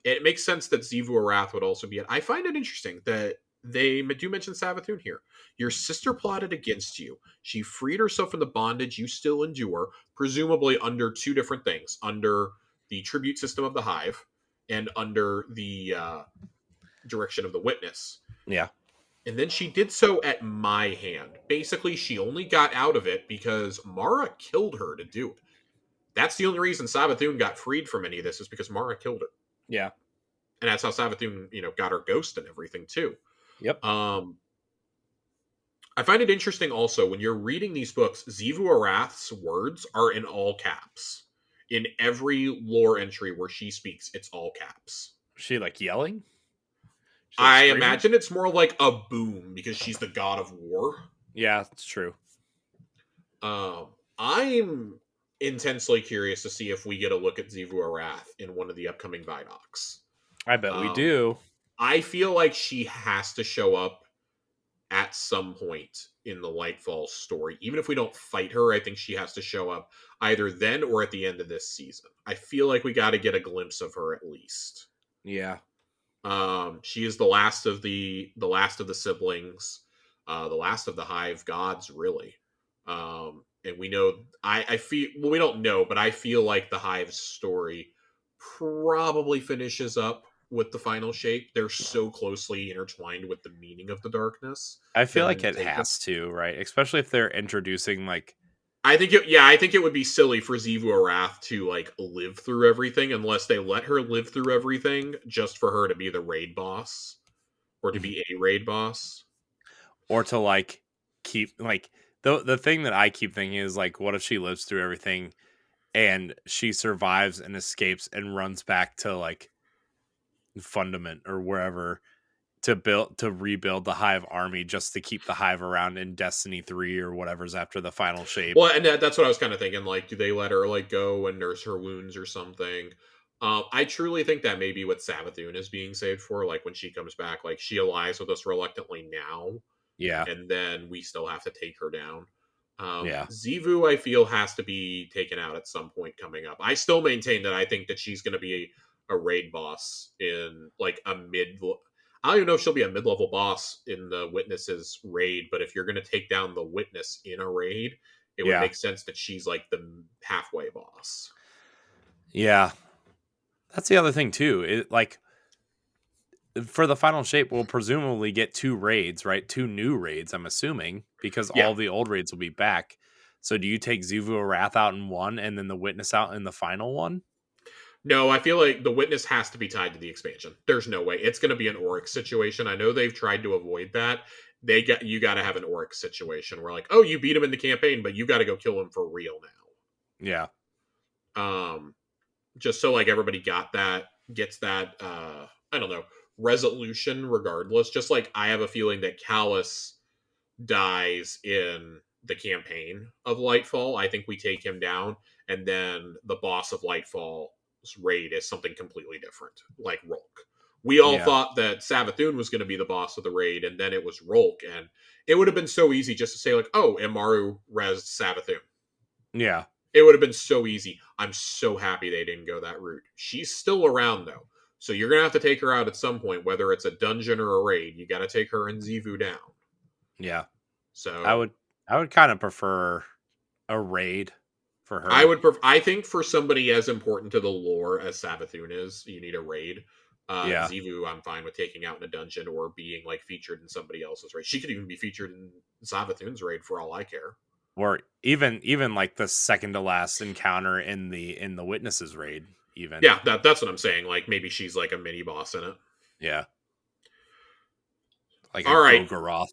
It makes sense that Zivu Arath would also be it. I find it interesting that they do mention Savathun here. Your sister plotted against you. She freed herself from the bondage you still endure, presumably under two different things: under the tribute system of the Hive and under the direction of the Witness. Yeah. And then she did so at my hand. Basically, she only got out of it because Mara killed her to do it. That's the only reason Savathun got freed from any of this, is because Mara killed her. Yeah. And that's how Savathun, got her ghost and everything too. Yep. I find it interesting also when you're reading these books, Zivu Arath's words are in all caps. In every lore entry where she speaks, it's all caps. She like yelling? She, I imagine it's more like a boom because she's the god of war. Yeah, it's true. I'm intensely curious to see if we get a look at Zivu Arath in one of the upcoming Vidocs. I bet we do. I feel like she has to show up at some point in the Lightfall story. Even if we don't fight her, I think she has to show up either then or at the end of this season. I feel like we got to get a glimpse of her at least. Yeah. She is the last of the siblings, the last of the Hive gods, really. And we know, I feel, well, we don't know, but I feel like the Hive's story probably finishes up with the final shape. They're so closely intertwined with the meaning of the darkness. I feel like it has to, right? Especially if they're introducing like. I think it would be silly for Zivu Arath to like live through everything unless they let her live through everything just for her to be the raid boss or to be a raid boss. Or to like keep like the thing that I keep thinking is like, what if she lives through everything and she survives and escapes and runs back to like Fundament or wherever to rebuild the Hive army just to keep the Hive around in Destiny 3 or whatever's after the final shape. Well, and that's what I was kind of thinking. Like, do they let her like go and nurse her wounds or something? I truly think that may be what Savathun is being saved for. Like when she comes back, like she allies with us reluctantly now. Yeah. And then we still have to take her down. Yeah. Zivu, I feel, has to be taken out at some point coming up. I still maintain that I think that she's going to be a raid boss in like a mid. I don't even know if she'll be a mid-level boss in the Witness's raid, but if you're going to take down the Witness in a raid, it would make sense that she's like the halfway boss. Yeah. That's the other thing too. For the final shape, we'll presumably get 2 raids, right? 2 new raids, I'm assuming, because Yeah. all the old raids will be back. So do you take Zuvu or Wrath out in one and then the Witness out in the final one? No, I feel like the Witness has to be tied to the expansion. There's no way. It's going to be an Oryx situation. I know they've tried to avoid that. You got to have an Oryx situation where like, oh, you beat him in the campaign, but you got to go kill him for real Yeah. now. Just so like everybody gets that I don't know, resolution regardless. Just like I have a feeling that Callus dies in the campaign of Lightfall. I think we take him down, and then the boss of Lightfall's raid is something completely different, like Rolk. We all Yeah. thought that Savathun was going to be the boss of the raid, and then it was Rolk, and it would have been so easy just to say like, "Oh, Amaru res Savathun." Yeah. It would have been so easy. I'm so happy they didn't go that route. She's still around though, so you're gonna have to take her out at some point, whether it's a dungeon or a raid. You got to take her and Zivu down. Yeah. I So would kind of prefer a raid for I her. would. I think for somebody as important to the lore as Savathun is, you need a raid. Yeah. Zivu, I'm fine with taking out in a dungeon or being like featured in somebody else's raid. She could even be featured in Savathun's raid for all I care. Or even like the second to last encounter in the Witnesses raid even. Yeah, that's what I'm saying. Like maybe she's like a mini boss in it. Yeah. Like a All right. Golgoroth.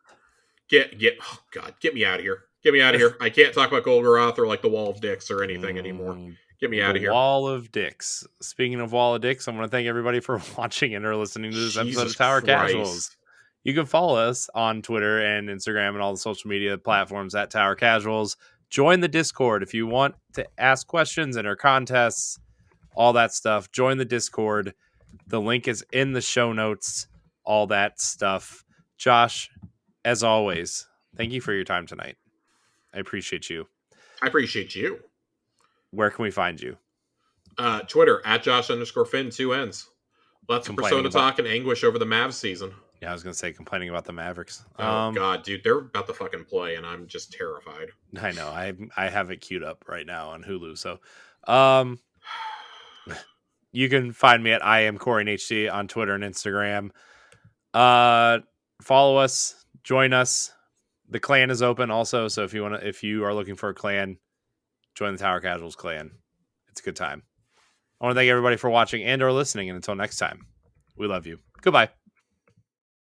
Oh God, get me out of here. Get me out of here. I can't talk about Golgoroth or like the Wall of Dicks or anything anymore. Get me out of The here. Wall of Dicks. Speaking of Wall of Dicks, I want to thank everybody for watching and or listening to this episode Jesus of Tower Christ. Casuals. You can follow us on Twitter and Instagram and all the social media platforms at Tower Casuals. Join the Discord if you want to ask questions, enter contests, all that stuff. Join the Discord. The link is in the show notes, all that stuff. Josh, as always, thank you for your time tonight. I appreciate you. I appreciate you. Where can we find you? Twitter at Josh_Finn 2 N's. Lots of Complaining Persona talk and anguish over the Mavs season. Yeah, I was gonna say complaining about the Mavericks. Oh God, dude, they're about to fucking play, and I'm just terrified. I know. I have it queued up right now on Hulu. So, you can find me at I am Corey HD on Twitter and Instagram. Follow us, join us. The clan is open also, so if you are looking for a clan, join the Tower Casuals clan. It's a good time. I want to thank everybody for watching and or listening, and until next time, we love you. Goodbye.